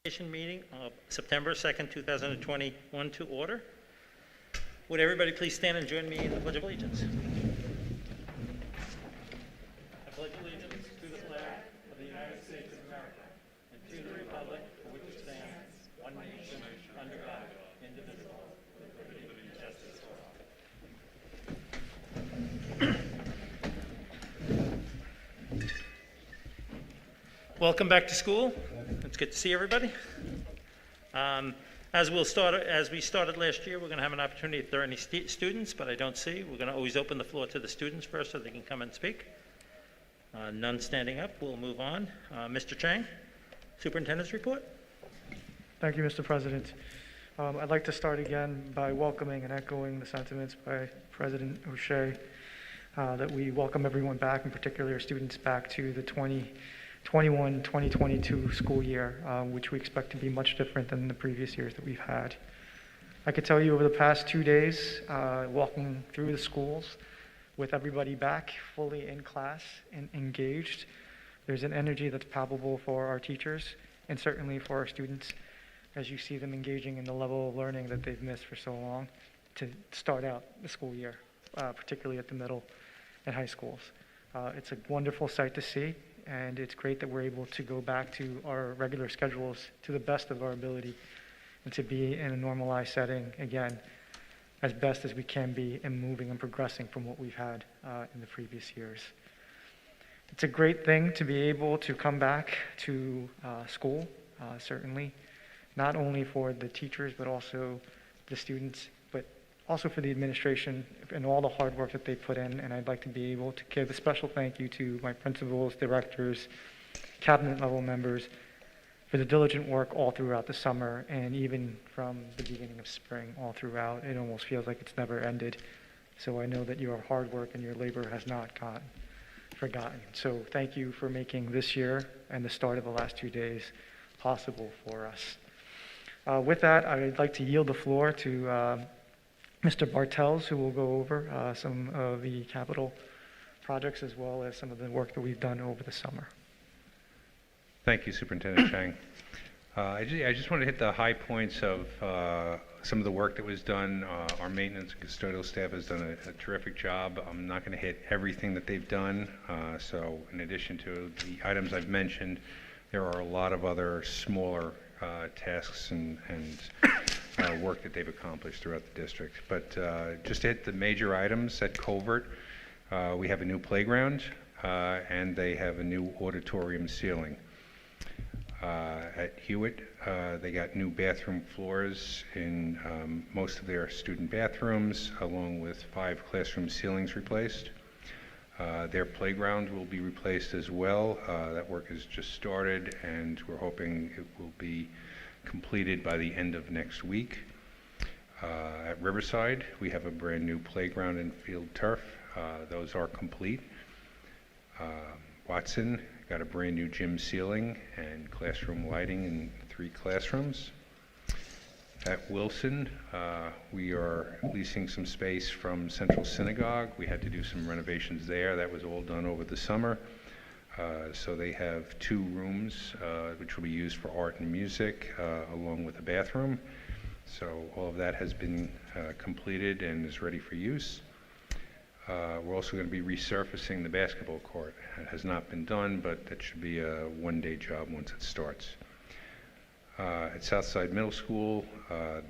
Meeting of September 2nd, 2021 to order. Would everybody please stand and join me in the Pledge of Allegiance? I pledge allegiance to the flag of the United States of America and to the republic for which it stands, one nation, under God, indivisible, with liberty and justice for all. Welcome back to school. It's good to see everybody. As we started last year, we're going to have an opportunity if there are any students, but I don't see. We're going to always open the floor to the students first so they can come and speak. None standing up. We'll move on. Mr. Chang, Superintendent's report. Thank you, Mr. President. I'd like to start again by welcoming and echoing the sentiments by President O'Shea that we welcome everyone back, and particularly our students back to the 2021-2022 school year, which we expect to be much different than the previous years that we've had. I could tell you over the past 2 days, walking through the schools with everybody back fully in class and engaged, there's an energy that's palpable for our teachers and certainly for our students as you see them engaging in the level of learning that they've missed for so long to start out the school year, particularly at the middle and high schools. It's a wonderful sight to see. And it's great that we're able to go back to our regular schedules to the best of our ability and to be in a normalized setting again as best as we can be and moving and progressing from what we've had in the previous years. It's a great thing to be able to come back to school, certainly, not only for the teachers but also the students, but also for the administration and all the hard work that they put in. And I'd like to be able to give a special thank you to my principals, directors, cabinet level members for the diligent work all throughout the summer and even from the beginning of spring all throughout. It almost feels like it's never ended. So I know that your hard work and your labor has not gotten forgotten. So thank you for making this year and the start of the last 2 days possible for us. With that, I'd like to yield the floor to Mr. Bartels, who will go over some of the capital projects as well as some of the work that we've done over the summer. Thank you, Superintendent Chang. I just want to hit the high points of some of the work that was done. Our maintenance and custodial staff has done a terrific job. I'm not going to hit everything that they've done. So in addition to the items I've mentioned, there are a lot of other smaller tasks and work that they've accomplished throughout the district. But just to hit the major items at Colvert, we have a new playground and they have a new auditorium ceiling. At Hewitt, they got new bathroom floors in most of their student bathrooms, along with 5 classroom ceilings replaced. Their playground will be replaced as well. That work has just started and we're hoping it will be completed by the end of next week. At Riverside, we have a brand new playground and field turf. Those are complete. Watson got a brand new gym ceiling and classroom lighting in 3 classrooms. At Wilson, we are leasing some space from Central Synagogue. We had to do some renovations there. That was all done over the summer. So they have 2 rooms which will be used for art and music along with a bathroom. So all of that has been completed and is ready for use. We're also going to be resurfacing the basketball court. It has not been done, but that should be a one-day job once it starts. At Southside Middle School,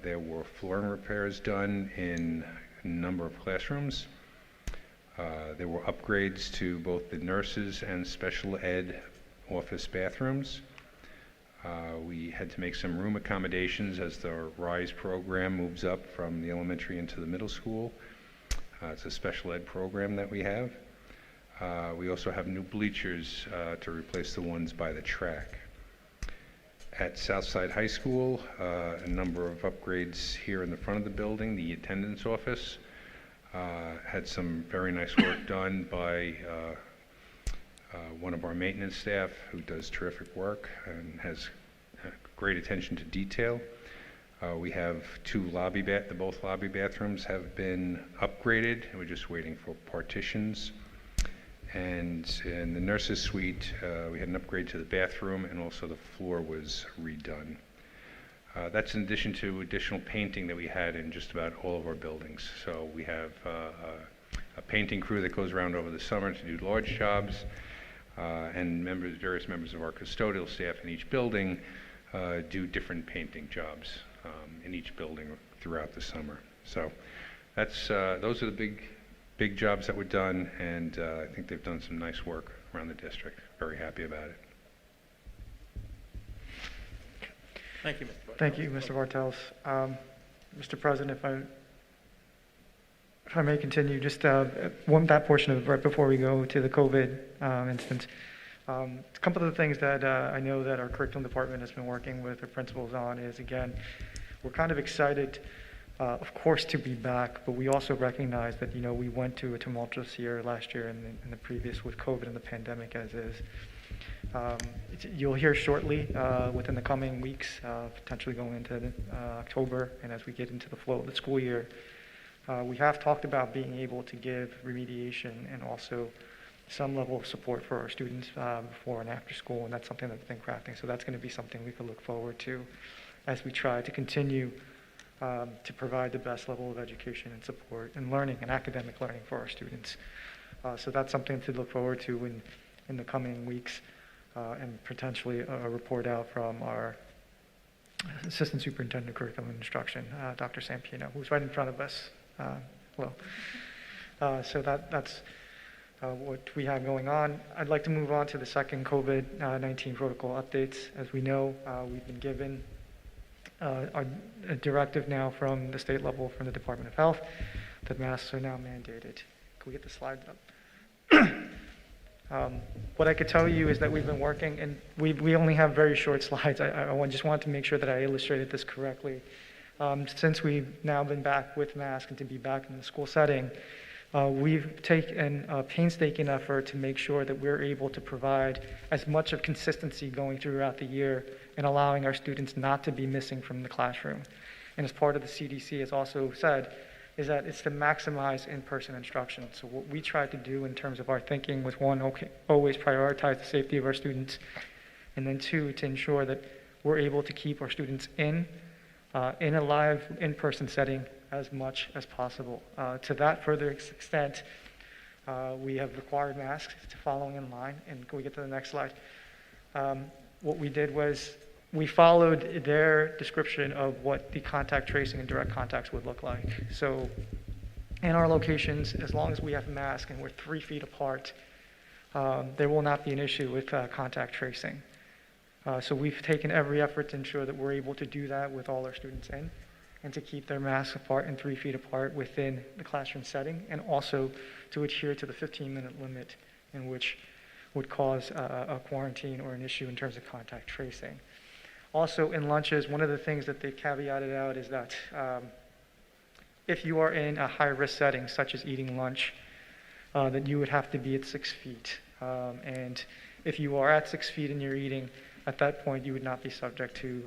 there were flooring repairs done in a number of classrooms. There were upgrades to both the nurses and special ed office bathrooms. We had to make some room accommodations as the RISE program moves up from the elementary into the middle school. It's a special ed program that we have. We also have new bleachers to replace the ones by the track. At Southside High School, a number of upgrades here in the front of the building. The attendance office had some very nice work done by one of our maintenance staff who does terrific work and has great attention to detail. We have 2 both lobby bathrooms have been upgraded and we're just waiting for partitions. And in the nurses' suite, we had an upgrade to the bathroom, and also the floor was redone. That's in addition to additional painting that we had in just about all of our buildings. So we have a painting crew that goes around over the summer to do large jobs, and various members of our custodial staff in each building do different painting jobs in each building throughout the summer. So those are the big jobs that were done, and I think they've done some nice work around the district. Very happy about it. Thank you, Mr. Bartels. Thank you, Mr. Bartels. Mr. President, if I may continue, just that portion of right before we go to the COVID instance. A couple of the things that I know that our curriculum department has been working with our principals on is, again, we're kind of excited, of course, to be back, but we also recognize that, we went to a tumultuous year last year and the previous with COVID and the pandemic as is. You'll hear shortly, within the coming weeks, potentially going into October, and as we get into the flow of the school year, we have talked about being able to give remediation and also some level of support for our students before and after school, and that's something that's been crafting. So that's going to be something we can look forward to as we try to continue to provide the best level of education and support and learning and academic learning for our students. So that's something to look forward to in the coming weeks. And potentially a report out from our Assistant Superintendent of Curriculum and Instruction, Dr. Sampino, who's right in front of us. So that's what we have going on. I'd like to move on to the second COVID-19 protocol updates. As we know, we've been given a directive now from the state level, from the Department of Health, that masks are now mandated. Can we get the slides up? What I could tell you is that we've been working, and we only have very short slides. I just wanted to make sure that I illustrated this correctly. Since we've now been back with masks and to be back in the school setting, we've taken a painstaking effort to make sure that we're able to provide as much of consistency going throughout the year and allowing our students not to be missing from the classroom. And as part of the CDC has also said, is that it's to maximize in-person instruction. So what we try to do in terms of our thinking was, one, always prioritize the safety of our students, and then two, to ensure that we're able to keep our students in a live, in-person setting as much as possible. To that further extent, we have required masks to following in line, and can we get to the next slide? What we did was, we followed their description of what the contact tracing and direct contacts would look like. So in our locations, as long as we have masks and we're 3 feet apart, there will not be an issue with contact tracing. So we've taken every effort to ensure that we're able to do that with all our students in, and to keep their masks apart and 3 feet apart within the classroom setting, and also to adhere to the 15-minute limit in which would cause a quarantine or an issue in terms of contact tracing. Also, in lunches, one of the things that they caveated out is that if you are in a high-risk setting, such as eating lunch, that you would have to be at 6 feet. And if you are at 6 feet and you're eating, at that point, you would not be subject to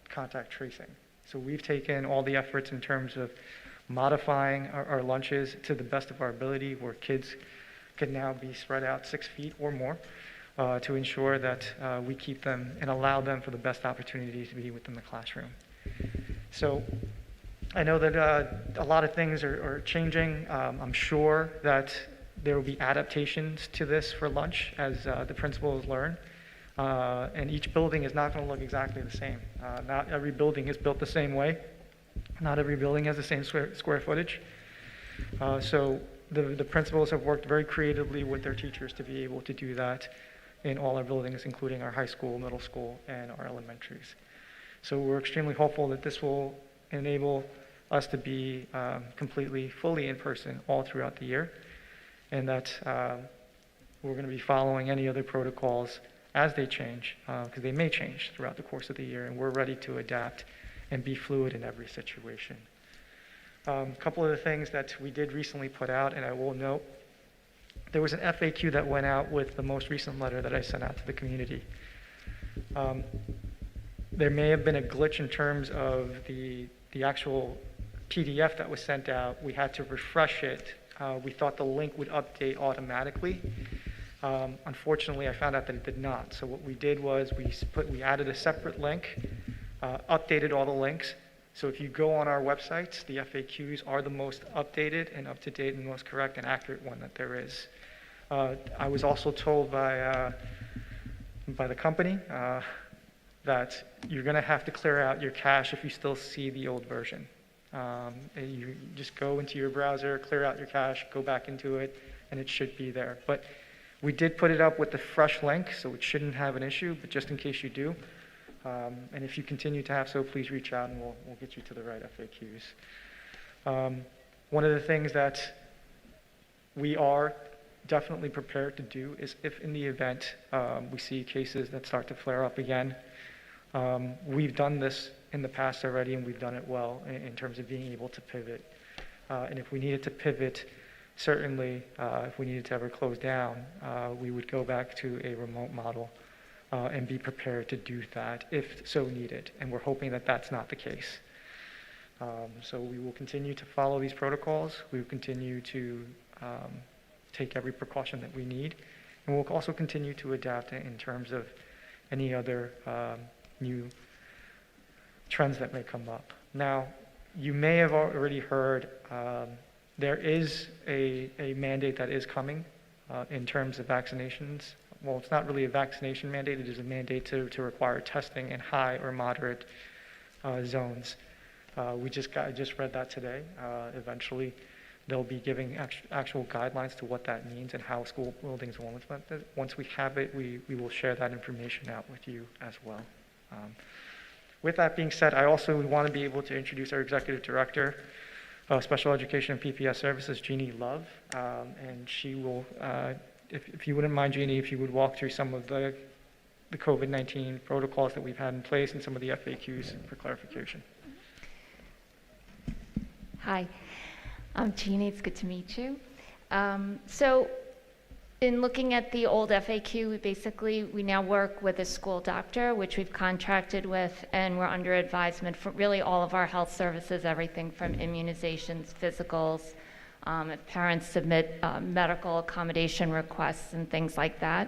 contact tracing. So we've taken all the efforts in terms of modifying our lunches to the best of our ability, where kids can now be spread out 6 feet or more, to ensure that we keep them and allow them for the best opportunity to be within the classroom. So I know that a lot of things are changing. I'm sure that there will be adaptations to this for lunch as the principals learn. And each building is not going to look exactly the same. Not every building is built the same way. Not every building has the same square footage. So the principals have worked very creatively with their teachers to be able to do that in all our buildings, including our high school, middle school, and our elementaries. So we're extremely hopeful that this will enable us to be completely, fully in person all throughout the year, and that we're going to be following any other protocols as they change, because they may change throughout the course of the year, and we're ready to adapt and be fluid in every situation. A couple of the things that we did recently put out, and I will note, there was an FAQ that went out with the most recent letter that I sent out to the community. There may have been a glitch in terms of the actual PDF that was sent out. We had to refresh it. We thought the link would update automatically, Unfortunately, I found out that it did not. So what we did was we added a separate link, updated all the links. So if you go on our websites, the FAQs are the most updated and up-to-date and most correct and accurate one that there is. I was also told by the company that you're going to have to clear out your cache if you still see the old version. You just go into your browser, clear out your cache, go back into it, and it should be there. But we did put it up with the fresh link, so it shouldn't have an issue, but just in case you do. And if you continue to have so, please reach out and we'll get you to the right FAQs. One of the things that we are definitely prepared to do is if in the event we see cases that start to flare up again, we've done this in the past already and we've done it well in terms of being able to pivot. And if we needed to pivot, certainly if we needed to ever close down, we would go back to a remote model and be prepared to do that if so needed. And we're hoping that that's not the case. So we will continue to follow these protocols. We will continue to take every precaution that we need. And we'll also continue to adapt in terms of any other new trends that may come up. Now, you may have already heard there is a mandate that is coming in terms of vaccinations. Well, it's not really a vaccination mandate, it is a mandate to require testing in high or moderate zones. I just read that today. Eventually, they'll be giving actual guidelines to what that means and how school buildings will implement it. Once we have it, we will share that information out with you as well. With that being said, I also want to be able to introduce our Executive Director of Special Education and PPS Services, Jeannie Love, and she will, if you wouldn't mind, Jeannie, if you would walk through some of the COVID-19 protocols that we've had in place and some of the FAQs for clarification. Hi, I'm Jeannie. It's good to meet you. So in looking at the old FAQ, we now work with a school doctor, which we've contracted with, and we're under advisement for really all of our health services, everything from immunizations, physicals, if parents submit medical accommodation requests and things like that.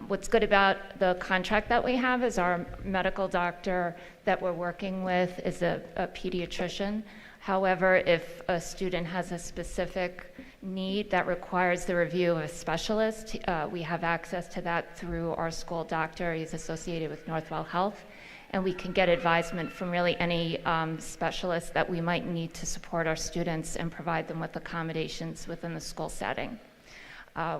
What's good about the contract that we have is our medical doctor that we're working with is a pediatrician. However, if a student has a specific need that requires the review of a specialist, we have access to that through our school doctor. He's associated with Northwell Health, and we can get advisement from really any specialist that we might need to support our students and provide them with accommodations within the school setting.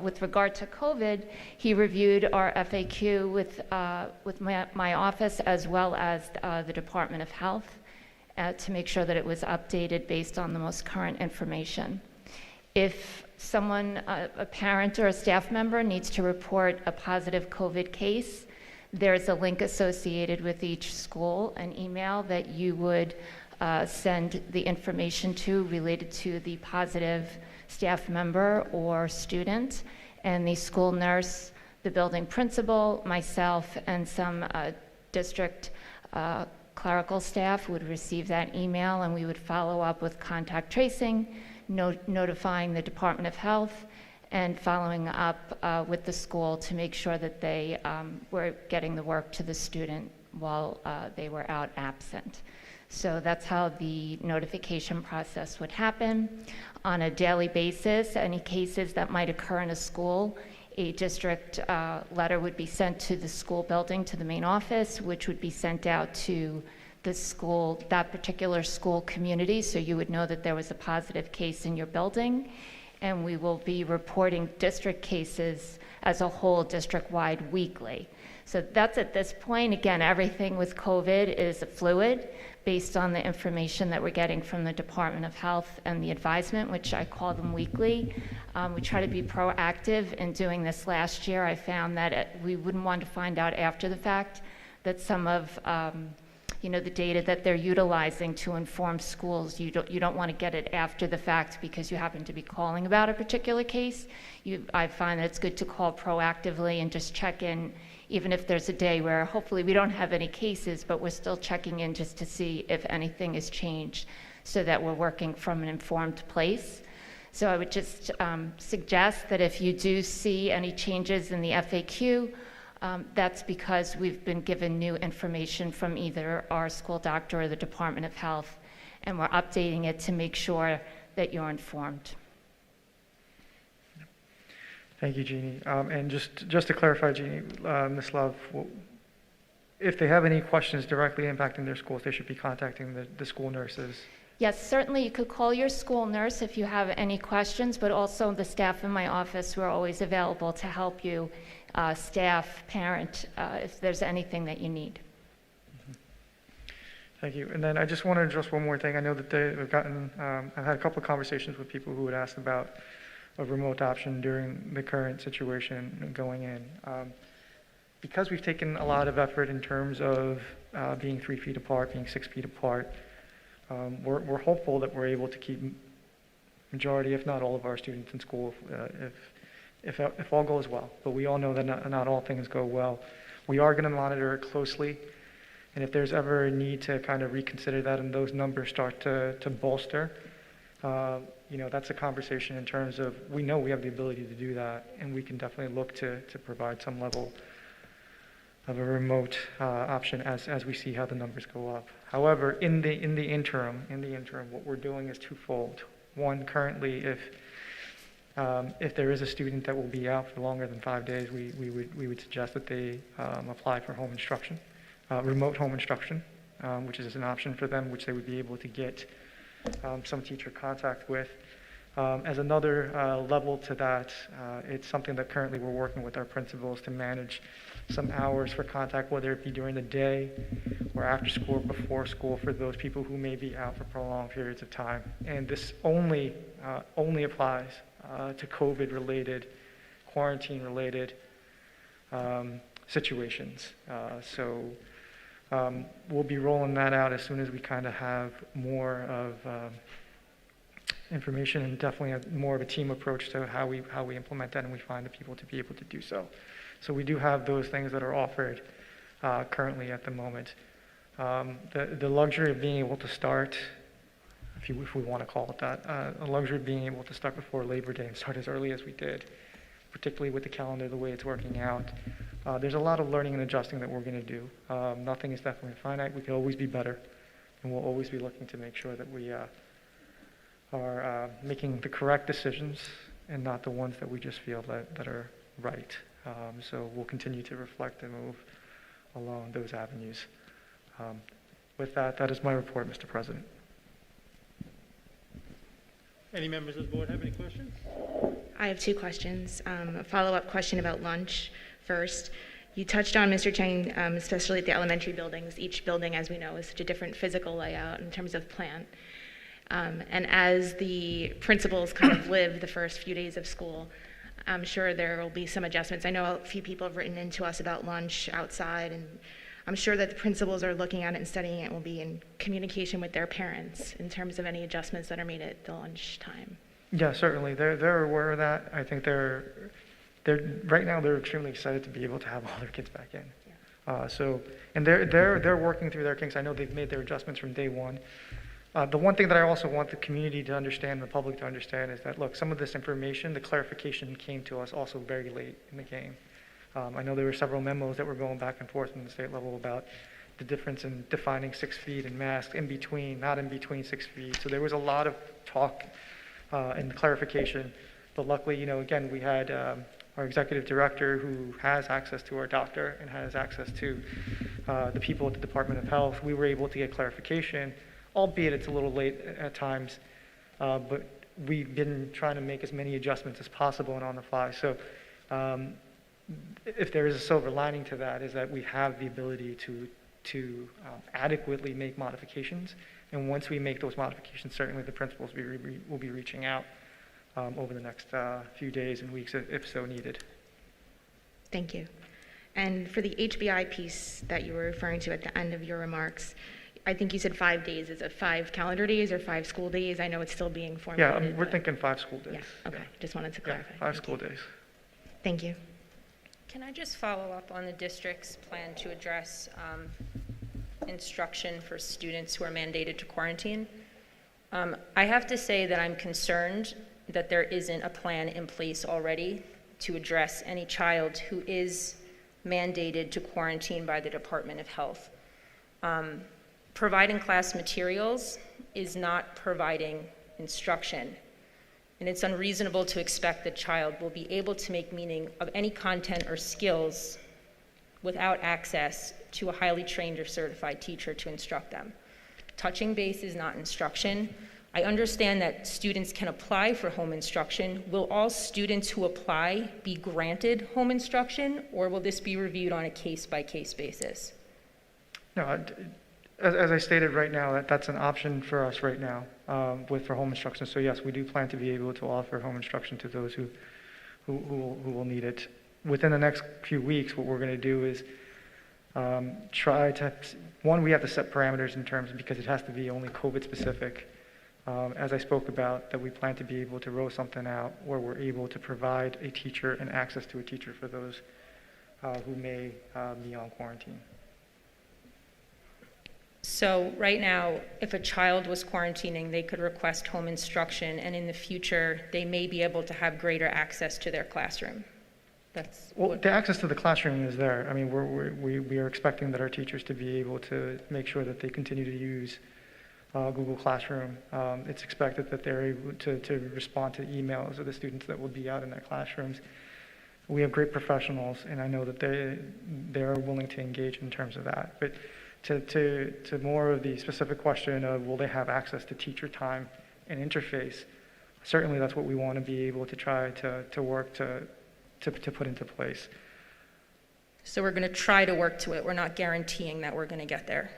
With regard to COVID, he reviewed our FAQ with my office as well as the Department of Health to make sure that it was updated based on the most current information. If someone, a parent or a staff member, needs to report a positive COVID case, there's a link associated with each school, an email that you would send the information to related to the positive staff member or student, and the school nurse, the building principal, myself, and some district clerical staff would receive that email, and we would follow up with contact tracing, notifying the Department of Health, and following up with the school to make sure that they were getting the work to the student while they were out absent. So that's how the notification process would happen. On a daily basis, any cases that might occur in a school, a district letter would be sent to the school building, to the main office, which would be sent out to the school, that particular school community, so you would know that there was a positive case in your building. And we will be reporting district cases as a whole, district-wide, weekly. So that's at this point. Again, everything with COVID is fluid based on the information that we're getting from the Department of Health and the advisement, which I call them weekly. We try to be proactive in doing this. Last year, I found that we wouldn't want to find out after the fact that some of the data that they're utilizing to inform schools, you don't want to get it after the fact because you happen to be calling about a particular case. I find that it's good to call proactively and just check in, even if there's a day where hopefully we don't have any cases, but we're still checking in just to see if anything has changed so that we're working from an informed place. So I would just suggest that if you do see any changes in the FAQ, that's because we've been given new information from either our school doctor or the Department of Health, and we're updating it to make sure that you're informed. Thank you, Jeannie. And just to clarify, Jeannie, Ms. Love, if they have any questions directly impacting their schools, they should be contacting the school nurses. Yes, certainly you could call your school nurse if you have any questions, but also the staff in my office who are always available to help you, staff, parent, if there's anything that you need. Thank you. And then I just want to address one more thing. I know that I've had a couple of conversations with people who had asked about a remote option during the current situation going in. Because we've taken a lot of effort in terms of being 3 feet apart, being 6 feet apart, we're hopeful that we're able to keep majority, if not all, of our students in school if all goes well. But we all know that not all things go well. We are going to monitor it closely, and if there's ever a need to kind of reconsider that and those numbers start to bolster, that's a conversation in terms of we know we have the ability to do that, and we can definitely look to provide some level of a remote option as we see how the numbers go up. However, in the interim, what we're doing is twofold. One, currently, if there is a student that will be out for longer than 5 days, we would suggest that they apply for home instruction, remote home instruction, which is an option for them, which they would be able to get some teacher contact with. As another level to that, it's something that currently we're working with our principals to manage some hours for contact, whether it be during the day or after school or before school, for those people who may be out for prolonged periods of time. And this only applies to COVID-related, quarantine-related situations. So we'll be rolling that out as soon as we kind of have more of information, and definitely more of a team approach to how we implement that, and we find the people to be able to do so. So we do have those things that are offered currently at the moment. The luxury of being able to start, if we want to call it that, a luxury of being able to start before Labor Day and start as early as we did, particularly with the calendar the way it's working out. There's a lot of learning and adjusting that we're going to do. Nothing is definitely finite. We can always be better, and we'll always be looking to make sure that we are making the correct decisions and not the ones that we just feel that are right. So we'll continue to reflect and move along those avenues. With that is my report, Mr. President. Any members of the board have any questions? I have 2 questions. A follow-up question about lunch first. You touched on, Mr. Chang, especially at the elementary buildings. Each building, as we know, is such a different physical layout in terms of plant. And as the principals kind of live the first few days of school, I'm sure there will be some adjustments. I know a few people have written into us about lunch outside, and I'm sure that the principals are looking at it and studying it and will be in communication with their parents in terms of any adjustments that are made at the lunch time. Yeah, certainly. They're aware of that. I think they're right now they're extremely excited to be able to have all their kids back in. Yeah. And they're working through their kinks. I know they've made their adjustments from day one. The one thing that I also want the community to understand, the public to understand, is that, look, some of this information, the clarification came to us also very late in the game. I know there were several memos that were going back and forth in the state level about the difference in defining 6 feet and masks in between, not in between 6 feet. So there was a lot of talk and clarification. But luckily, again, we had our executive director who has access to our doctor and has access to the people at the Department of Health. We were able to get clarification, albeit it's a little late at times, but we've been trying to make as many adjustments as possible and on the fly. So if there is a silver lining to that, is that we have the ability to adequately make modifications. And once we make those modifications, certainly the principals will be reaching out over the next few days and weeks if so needed. Thank you. And for the HBI piece that you were referring to at the end of your remarks, I think you said 5 days. Is it 5 calendar days or 5 school days? I know it's still being formulated. Yeah, we're thinking 5 school days. Yeah, okay. Just wanted to clarify. Yeah, 5 school days. Thank you. Can I just follow up on the district's plan to address instruction for students who are mandated to quarantine? I have to say that I'm concerned that there isn't a plan in place already to address any child who is mandated to quarantine by the Department of Health. Providing class materials is not providing instruction, and it's unreasonable to expect the child will be able to make meaning of any content or skills without access to a highly trained or certified teacher to instruct them. Touching base is not instruction. I understand that students can apply for home instruction. Will all students who apply be granted home instruction, or will this be reviewed on a case-by-case basis? No, as I stated right now, that's an option for us right now for home instruction. So yes, we do plan to be able to offer home instruction to those who will need it. Within the next few weeks, what we're going to do is try to, one, we have to set parameters in terms, because it has to be only COVID specific. As I spoke about, that we plan to be able to roll something out where we're able to provide a teacher and access to a teacher for those who may be on quarantine. So right now, if a child was quarantining, they could request home instruction, and in the future, they may be able to have greater access to their classroom. That's Well, what, the access to the classroom is there. I mean, we are expecting that our teachers to be able to make sure that they continue to use Google Classroom. It's expected that they're able to respond to emails of the students that will be out in their classrooms. We have great professionals, and I know that they are willing to engage in terms of that. But to more of the specific question of will they have access to teacher time and interface, certainly that's what we want to be able to try to work to put into place. so we're going to try to work to it. We're not guaranteeing that we're going to get there.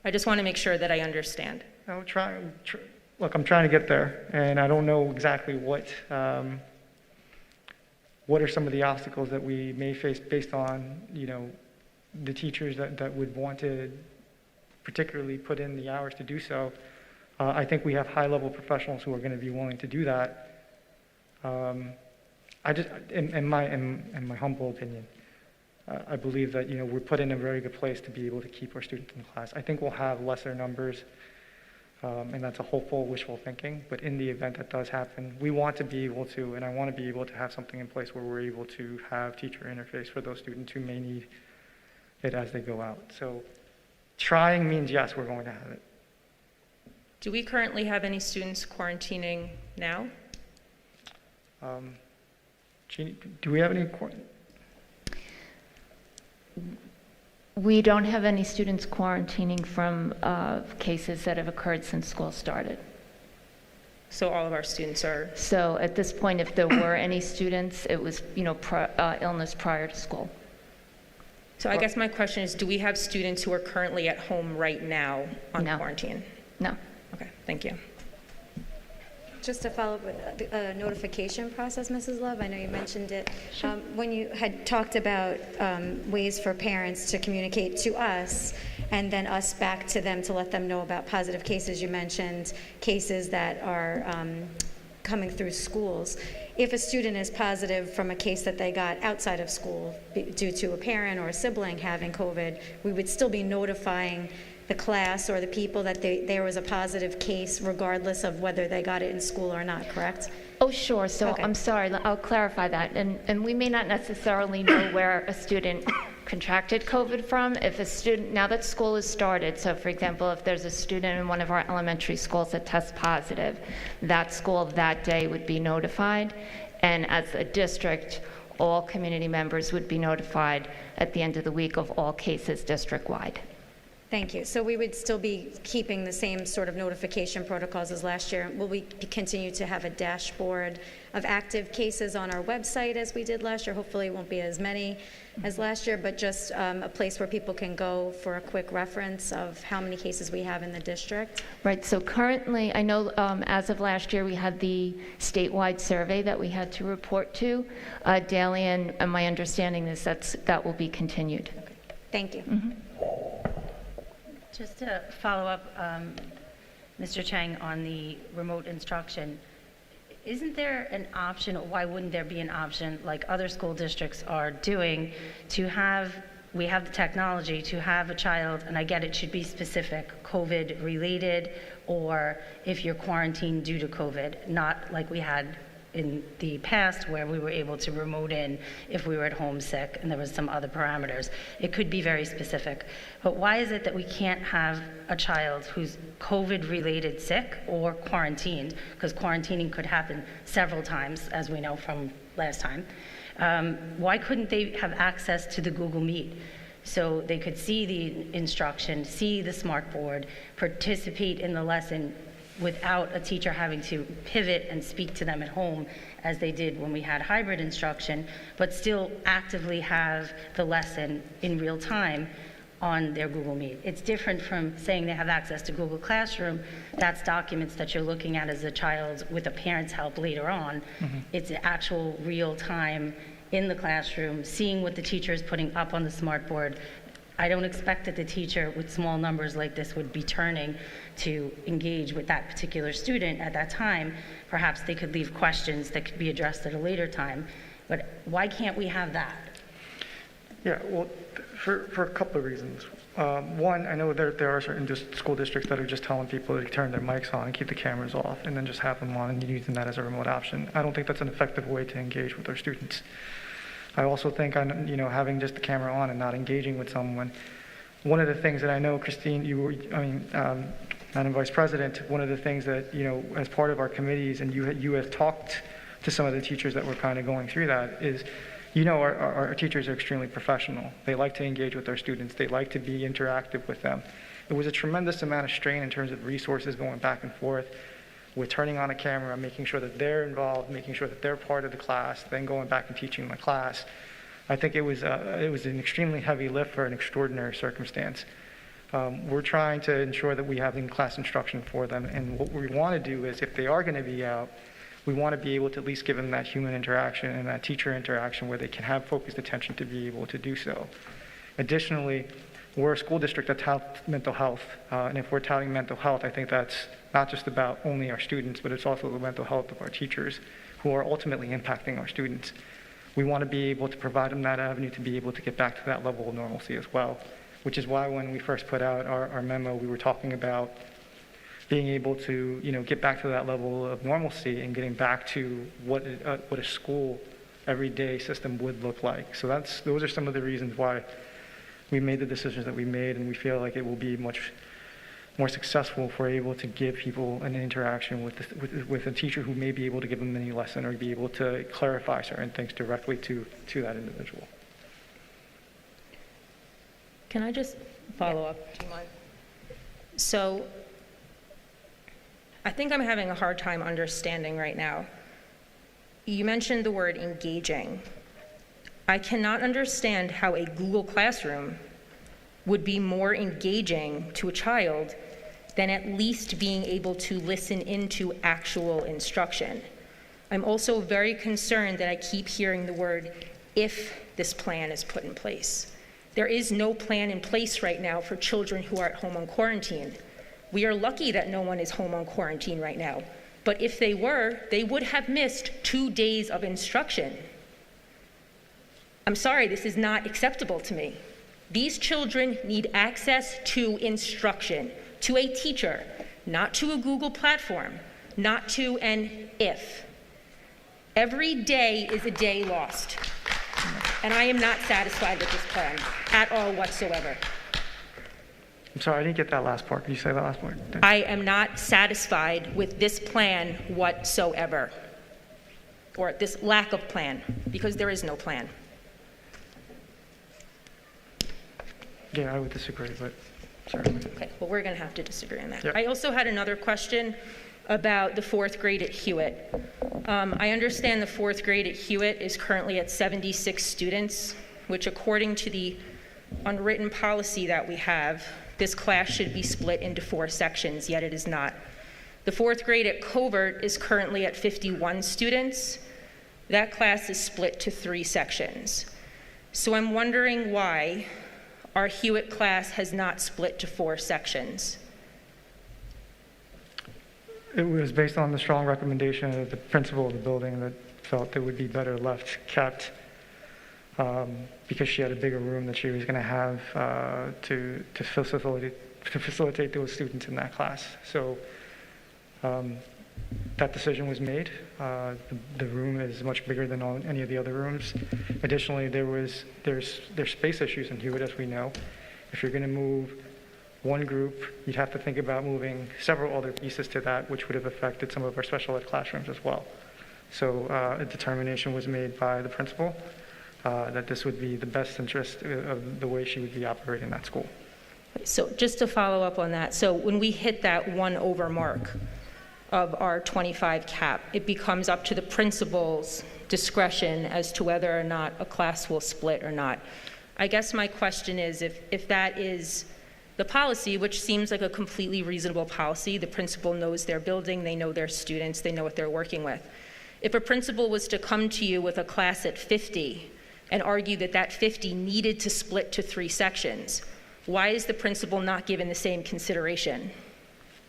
I just want to make sure that I understand. Look, I'm trying to get there, and I don't know exactly what are some of the obstacles that we may face based on, the teachers that would want to particularly put in the hours to do so. I think we have high-level professionals who are going to be willing to do that. I just, in my humble opinion, I believe that we're put in a very good place to be able to keep our students in class. I think we'll have lesser numbers, and that's a hopeful, wishful thinking. But in the event that does happen, we want to be able to, and I want to be able to have something in place where we're able to have teacher interface for those students who may need it as they go out. So trying means yes, we're going to have it. Do we currently have any students quarantining now? Jeannie, do we have any? We don't have any students quarantining from cases that have occurred since school started. So all of our students are, So at this point, if there were any students, it was, illness prior to school. so I guess my question is, do we have students who are currently at home right now on No. quarantine? No. Okay, thank you. Just to follow up with the notification process, Mrs. Love, I know you mentioned it. When you had talked about ways for parents to communicate to us and then us back to them to let them know about positive cases, you mentioned cases that are coming through schools. If a student is positive from a case that they got outside of school due to a parent or a sibling having COVID, we would still be notifying the class or the people that there was a positive case regardless of whether they got it in school or not, correct? Oh, sure. So Okay. I'm sorry, I'll clarify that. And we may not necessarily know where a student contracted COVID from. If a student, now that school has started, so for example, if there's a student in one of our elementary schools that tests positive, that school that day would be notified. And as a district, all community members would be notified at the end of the week of all cases district-wide. Thank you. So we would still be keeping the same sort of notification protocols as last year. Will we continue to have a dashboard of active cases on our website as we did last year? Hopefully it won't be as many as last year, but just a place where people can go for a quick reference of how many cases we have in the district? Right, so currently, I know as of last year, we had the statewide survey that we had to report to daily, and my understanding is that will be continued. Okay. Thank you. Mm-hmm. Just to follow up, Mr. Chang, on the remote instruction, isn't there an option, or why wouldn't there be an option, like other school districts are doing, to have we have the technology to have a child, and I get it should be specific, COVID related, or if you're quarantined due to COVID, not like we had in the past where we were able to remote in if we were at home sick and there was some other parameters. It could be very specific. But why is it that we can't have a child who's COVID related sick or quarantined, because quarantining could happen several times, as we know from last time. Why couldn't they have access to the Google Meet so they could see the instruction, see the smart board, participate in the lesson without a teacher having to pivot and speak to them at home as they did when we had hybrid instruction, but still actively have the lesson in real time on their Google Meet? It's different from saying they have access to Google Classroom. That's documents that you're looking at as a child with a parent's help later on. It's actual real time in the classroom, seeing what the teacher is putting up on the smart board. I don't expect that the teacher with small numbers like this would be turning to engage with that particular student at that time. Perhaps they could leave questions that could be addressed at a later time. But why can't we have that? Yeah, well, for a couple of reasons. One, I know there are certain school districts that are just telling people to turn their mics on and keep the cameras off and then just have them on and using that as a remote option. I don't think that's an effective way to engage with our students. I also think, having just the camera on and not engaging with someone, one of the things that I know, Christine, Madam Vice President, one of the things that, as part of our committees, and you have talked to some of the teachers that were kind of going through that, is, our teachers are extremely professional. They like to engage with their students. They like to be interactive with them. It was a tremendous amount of strain in terms of resources going back and forth with turning on a camera, making sure that they're involved, making sure that they're part of the class, then going back and teaching the class. I think it was an extremely heavy lift for an extraordinary circumstance. We're trying to ensure that we have in-class instruction for them, and what we want to do is, if they are going to be out, we want to be able to at least give them that human interaction and that teacher interaction where they can have focused attention to be able to do so. Additionally, we're a school district that touts mental health, and if we're touting mental health, I think that's not just about only our students, but it's also the mental health of our teachers who are ultimately impacting our students. We want to be able to provide them that avenue to be able to get back to that level of normalcy as well, which is why when we first put out our memo, we were talking about being able to, get back to that level of normalcy and getting back to what a school everyday system would look like. So those are some of the reasons why we made the decisions that we made, and we feel like it will be much more successful if we're able to give people an interaction with a teacher who may be able to give them a mini lesson or be able to clarify certain things directly to that individual. Can I just follow up? Do you mind? So I think I'm having a hard time understanding right now. You mentioned the word engaging. I cannot understand how a Google Classroom would be more engaging to a child than at least being able to listen into actual instruction. I'm also very concerned that I keep hearing the word "if this plan is put in place." There is no plan in place right now for children who are at home on quarantine. We are lucky that no one is home on quarantine right now. But if they were, they would have missed 2 days of instruction. I'm sorry, this is not acceptable to me. These children need access to instruction, to a teacher, not to a Google platform, not to an if. Every day is a day lost. And I am not satisfied with this plan at all whatsoever. I'm sorry, I didn't get that last part. Can you say that last part? I am not satisfied with this plan whatsoever, or this lack of plan, because there is no plan. Yeah, I would disagree, but certainly. Okay, well, we're going to have to disagree on that. Yep. I also had another question about the fourth grade at Hewitt. I understand the fourth grade at Hewitt is currently at 76 students, which according to the unwritten policy that we have, this class should be split into 4 sections, yet it is not. The fourth grade at Covert is currently at 51 students. That class is split to 3 sections. So I'm wondering why our Hewitt class has not split to 4 sections. It was based on the strong recommendation of the principal of the building that felt it would be better left kept. because she had a bigger room that she was going to have to facilitate those students in that class. So that decision was made. The room is much bigger than any of the other rooms. Additionally, there's space issues in Hewitt, as we know. If you're going to move one group, you'd have to think about moving several other pieces to that, which would have affected some of our special ed classrooms as well. So a determination was made by the principal that this would be the best interest of the way she would be operating that school. So just to follow up on that, so when we hit that 1 over mark of our 25 cap, it becomes up to the principal's discretion as to whether or not a class will split or not. I guess my question is, if that is the policy, which seems like a completely reasonable policy, the principal knows their building, they know their students, they know what they're working with. If a principal was to come to you with a class at 50 and argue that that 50 needed to split to 3 sections, why is the principal not given the same consideration?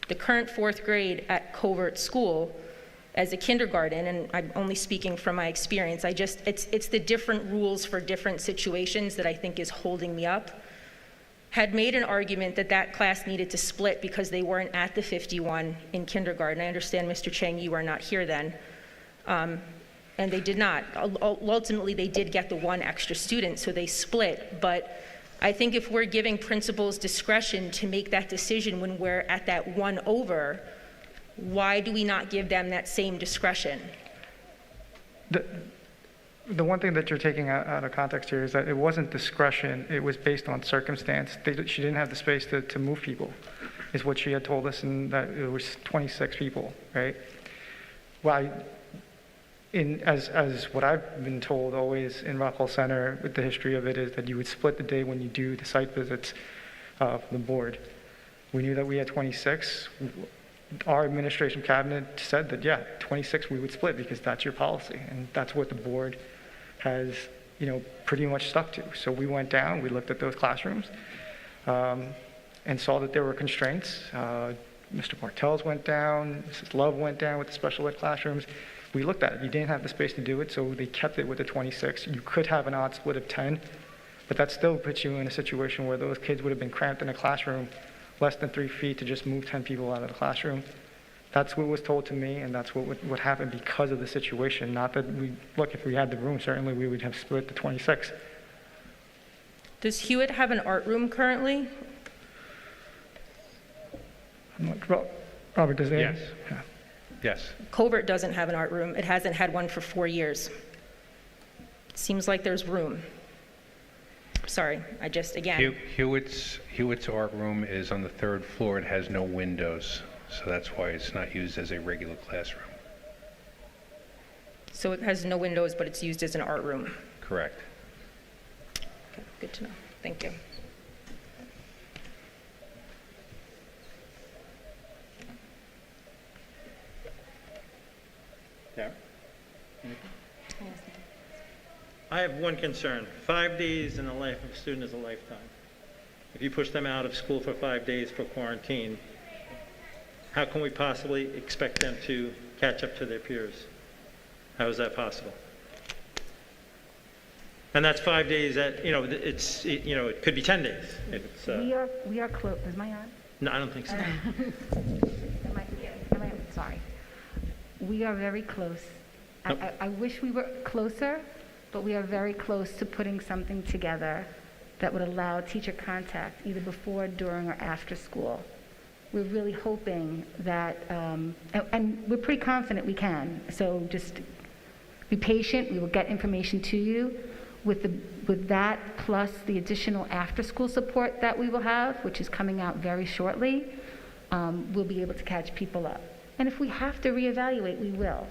The current 4th grade at Covert School as a kindergarten, and I'm only speaking from my experience, it's the different rules for different situations that I think is holding me up, had made an argument that that class needed to split because they weren't at the 51 in kindergarten. I understand, Mr. Chang, you were not here then. And they did not. Ultimately, they did get the 1 extra student, so they split. But I think if we're giving principals discretion to make that decision when we're at that 1 over, why do we not give them that same discretion? The one thing that you're taking out of context here is that it wasn't discretion, it was based on circumstance. She didn't have the space to move people, is what she had told us, and that it was 26 people, right? Well, as what I've been told always in Rockwell Center, with the history of it, is that you would split the day when you do the site visits from the board. We knew that we had 26. Our administration cabinet said that, yeah, 26 we would split because that's your policy, and that's what the board has, pretty much stuck to. So we went down, we looked at those classrooms, and saw that there were constraints. Mr. Martell's went down, Mrs. Love went down with the special ed classrooms. We looked at it. You didn't have the space to do it, so they kept it with the 26. You could have an odd split of 10, but that still puts you in a situation where those kids would have been cramped in a classroom less than 3 feet to just move 10 people out of the classroom. That's what was told to me, and that's what would happen because of the situation. Not that if we had the room, certainly we would have split the 26. Does Hewitt have an art room currently? Robert, does it? Yes. Yeah. Yes. Covert doesn't have an art room. It hasn't had one for 4 years. Seems like there's room. Sorry, again. Hewitt's art room is on the 3rd floor. It has no windows, so that's why it's not used as a regular classroom. So it has no windows, but it's used as an art room. Correct. Okay, good to know. Thank you. Tara? I have one concern. 5 days in the life of a student is a lifetime. If you push them out of school for 5 days for quarantine, how can we possibly expect them to catch up to their peers? How is that possible? And that's 5 days that, it could be 10 days. It's, We are close. Is my on? no, I don't think so. Sorry. We are very close. Nope. I wish we were closer, but we are very close to putting something together that would allow teacher contact either before, during, or after school. We're really hoping that, and we're pretty confident we can. So just be patient. We will get information to you. With that, plus the additional after-school support that we will have, which is coming out very shortly, we'll be able to catch people up. And if we have to reevaluate, we will.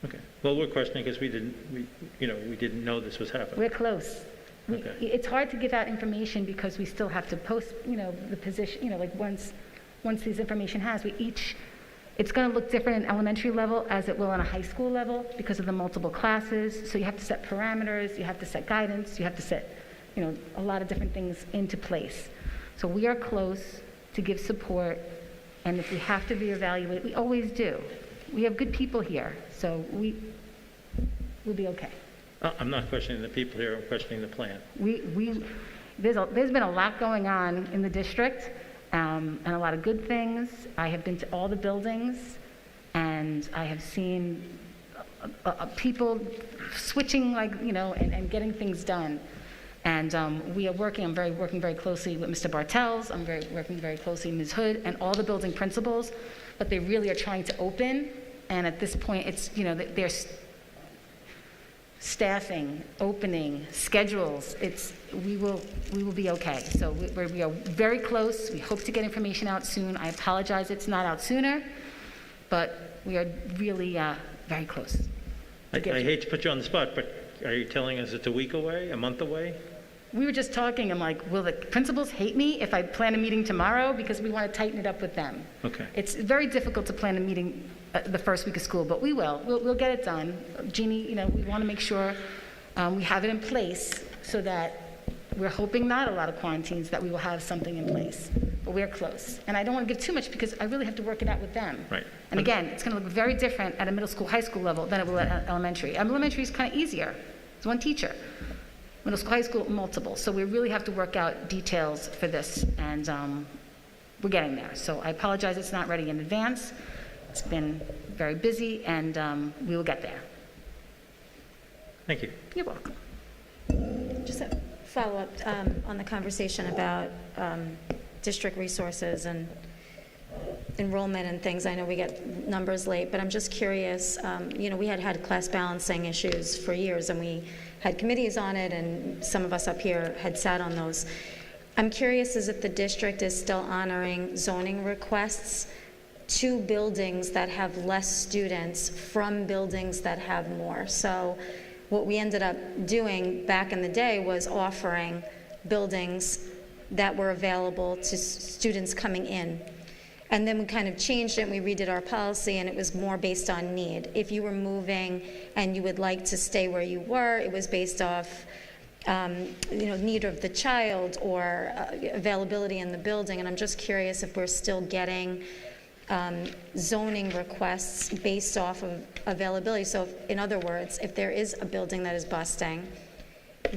Okay. Well, we're questioning because we didn't know this was happening. We're close. Okay. It's hard to give out information because we still have to post, the position, once this information it's going to look different in elementary level as it will on a high school level because of the multiple classes. So you have to set parameters, you have to set guidance, you have to set, a lot of different things into place. So we are close to give support, and if we have to reevaluate, we always do. We have good people here, so we'll be okay. I'm not questioning the people here, I'm questioning the plan. There's been a lot going on in the district, and a lot of good things. I have been to all the buildings, and I have seen people switching, and getting things done. And we are working very closely with Mr. Bartels. I'm working very closely with Ms. Hood and all the building principals, but they really are trying to open. And at this point, it's, they're staffing, opening, schedules. We will be okay. So we are very close. We hope to get information out soon. I apologize it's not out sooner, but we are really very close. I hate to put you on the spot, but are you telling us it's a week away, a month away? We were just talking, I'm like, will the principals hate me if I plan a meeting tomorrow? Because we want to tighten it up with them. Okay. It's very difficult to plan a meeting the first week of school, but we will. We'll get it done. Jeannie, we want to make sure we have it in place so that we're hoping not a lot of quarantines, that we will have something in place. But we're close. And I don't want to give too much because I really have to work it out with them. Right. And again, it's going to look very different at a middle school, high school level than it will at elementary. Elementary is kind of easier. It's one teacher. Middle school, high school, multiple. So we really have to work out details for this, and we're getting there. So I apologize it's not ready in advance. It's been very busy, and we will get there. Thank you. You're welcome. Just a follow-up on the conversation about district resources and enrollment and things. I know we get numbers late, but I'm just curious. We had class balancing issues for years, and we had committees on it, and some of us up here had sat on those. I'm curious as if the district is still honoring zoning requests to buildings that have less students from buildings that have more. So what we ended up doing back in the day was offering buildings that were available to students coming in. And then we kind of changed it and we redid our policy, and it was more based on need. If you were moving and you would like to stay where you were, it was based off need of the child or availability in the building. And I'm just curious if we're still getting zoning requests based off of availability. So in other words, if there is a building that is busting,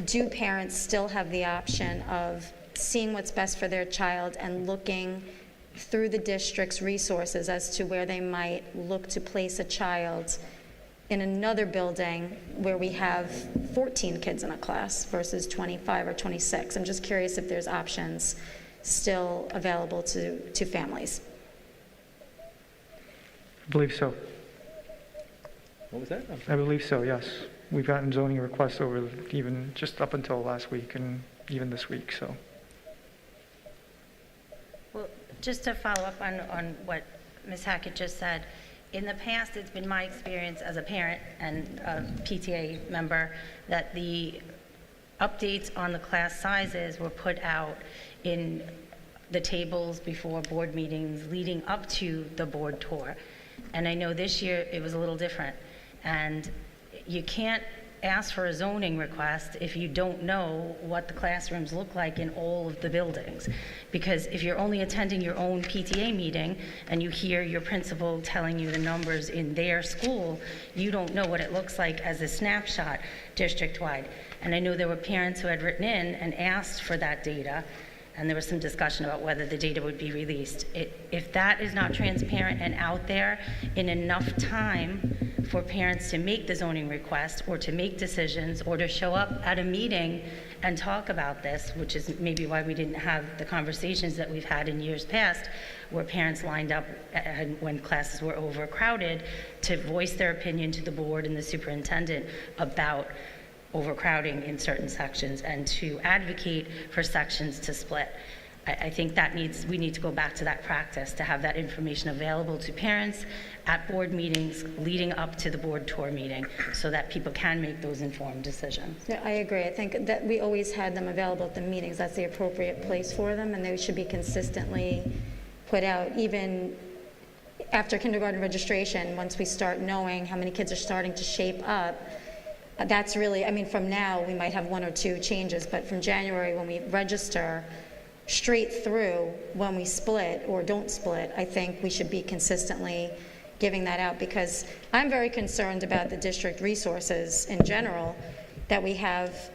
do parents still have the option of seeing what's best for their child and looking through the district's resources as to where they might look to place a child in another building where we have 14 kids in a class versus 25 or 26? I'm just curious if there's options still available to families. I believe so. What was that? I believe so, yes. We've gotten zoning requests over even just up until last week and even this week, so. Well, just to follow up on what Ms. Hackett just said, in the past, it's been my experience as a parent and a PTA member that the updates on the class sizes were put out in the tables before board meetings leading up to the board tour. And I know this year it was a little different. And you can't ask for a zoning request if you don't know what the classrooms look like in all of the buildings. Because if you're only attending your own PTA meeting and you hear your principal telling you the numbers in their school, you don't know what it looks like as a snapshot district-wide. And I know there were parents who had written in and asked for that data, and there was some discussion about whether the data would be released. If that is not transparent and out there in enough time for parents to make the zoning request or to make decisions or to show up at a meeting and talk about this, which is maybe why we didn't have the conversations that we've had in years past, where parents lined up when classes were overcrowded to voice their opinion to the board and the superintendent about overcrowding in certain sections and to advocate for sections to split. I think we need to go back to that practice, to have that information available to parents at board meetings leading up to the board tour meeting so that people can make those informed decisions. Yeah, I agree. I think that we always had them available at the meetings. That's the appropriate place for them, and they should be consistently put out even after kindergarten registration. Once we start knowing how many kids are starting to shape up, that's really, from now we might have one or two changes, but from January when we register straight through when we split or don't split, I think we should be consistently giving that out, because I'm very concerned about the district resources in general. that we have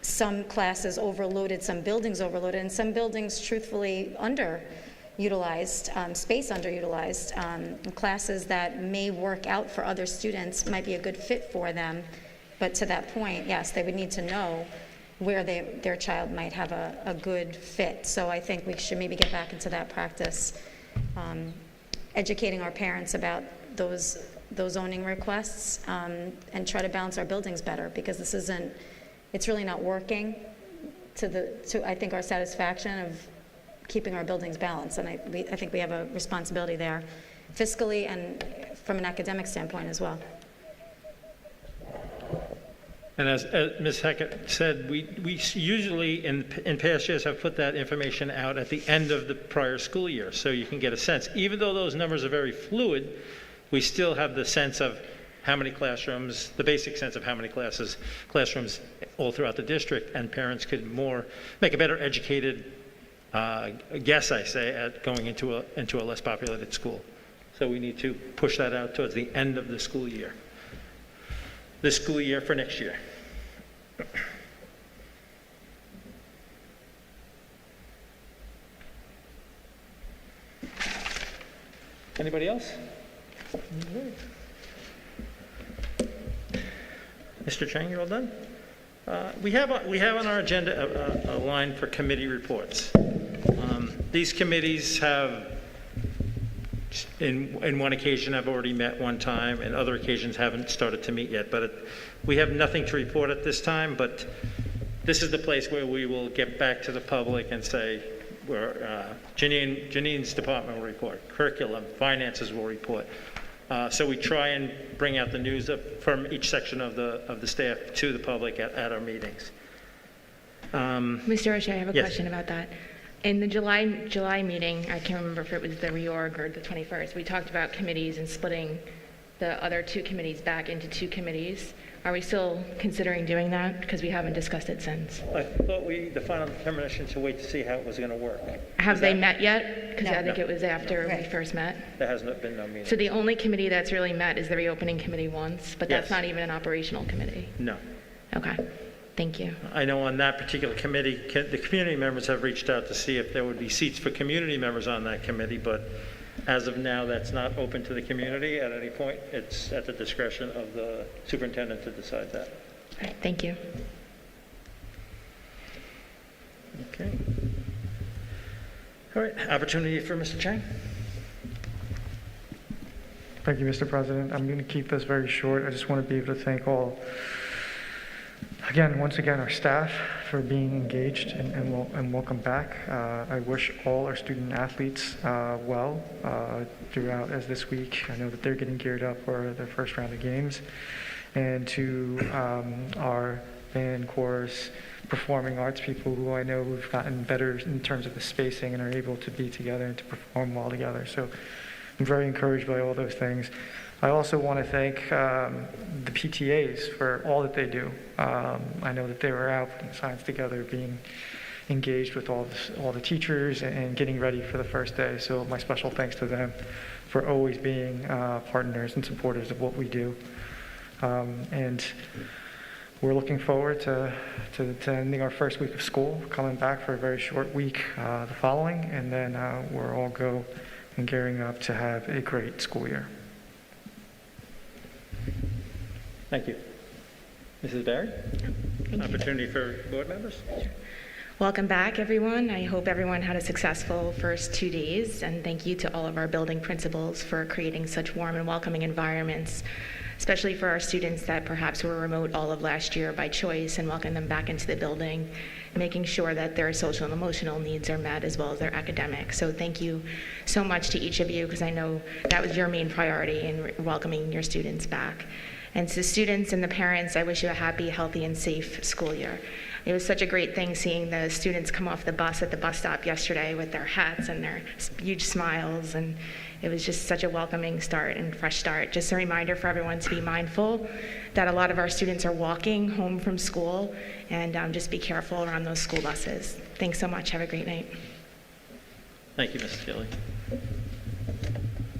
some classes overloaded, some buildings overloaded, and some buildings truthfully underutilized, space underutilized. Classes that may work out for other students might be a good fit for them, but to that point, yes, they would need to know where their child might have a good fit. So I think we should maybe get back into that practice, educating our parents about those zoning requests, and try to balance our buildings better, because it's really not working to I think our satisfaction of keeping our buildings balanced. And I think we have a responsibility there, fiscally and from an academic standpoint as well. And as Ms. Hackett said, we usually in past years have put that information out at the end of the prior school year, so you can get a sense. Even though those numbers are very fluid, we still have the sense of how many classrooms, the basic sense of how many classrooms all throughout the district, and parents could make a better educated guess, I say, at going into a less populated school. So we need to push that out towards the end of the school year. This school year for next year. Anybody else? Mr. Chang, you're all done? We have on our agenda a line for committee reports. These committees have, in one occasion, have already met one time, and other occasions haven't started to meet yet. But we have nothing to report at this time, but this is the place where we will get back to the public and say, Janine's department will report, curriculum, finances will report. So we try and bring out the news from each section of the staff to the public at our meetings. Mr. O'Shea, I have a Yes. question about that. In the July meeting, I can't remember if it was the reorg or the 21st, we talked about committees and splitting the other two committees back into two committees. Are we still considering doing that? Because we haven't discussed it since. I thought the final determination to wait to see how it was going to work. Have they met yet? Because No. I think it was after we Right. first met. There has not been no meeting. So the only committee that's really met is the reopening committee once, but that's Yes. not even an operational committee. No. Okay, thank you. I know on that particular committee, the community members have reached out to see if there would be seats for community members on that committee, but as of now, that's not open to the community at any point. It's at the discretion of the superintendent to decide that. All right, thank you. Okay. All right, opportunity for Mr. Chang. Thank you, Mr. President. I'm going to keep this very short. I just want to be able to thank once again, our staff for being engaged and welcome back. I wish all our student athletes well throughout as this week. I know that they're getting geared up for their first round of games. And to our band, chorus, performing arts people who I know who've gotten better in terms of the spacing and are able to be together and to perform well together. So I'm very encouraged by all those things. I also want to thank the PTAs for all that they do. I know that they were out putting signs together, being engaged with all the teachers and getting ready for the first day. So my special thanks to them for always being partners and supporters of what we do. And we're looking forward to ending our first week of school, coming back for a very short week the following, and then we're all go and gearing up to have a great school year. Thank you. Mrs. Barry? Thank you. Opportunity for board members? Welcome back, everyone. I hope everyone had a successful first 2 days, and thank you to all of our building principals for creating such warm and welcoming environments, especially for our students that perhaps were remote all of last year by choice, and welcome them back into the building, making sure that their social and emotional needs are met as well as their academic. So thank you so much to each of you, because I know that was your main priority in welcoming your students back. And to the students and the parents, I wish you a happy, healthy, and safe school year. It was such a great thing seeing the students come off the bus at the bus stop yesterday with their hats and their huge smiles, and it was just such a welcoming start and fresh start. Just a reminder for everyone to be mindful that a lot of our students are walking home from school, and just be careful around those school buses. Thanks so much. Have a great night. Thank you, Mrs. Gilly.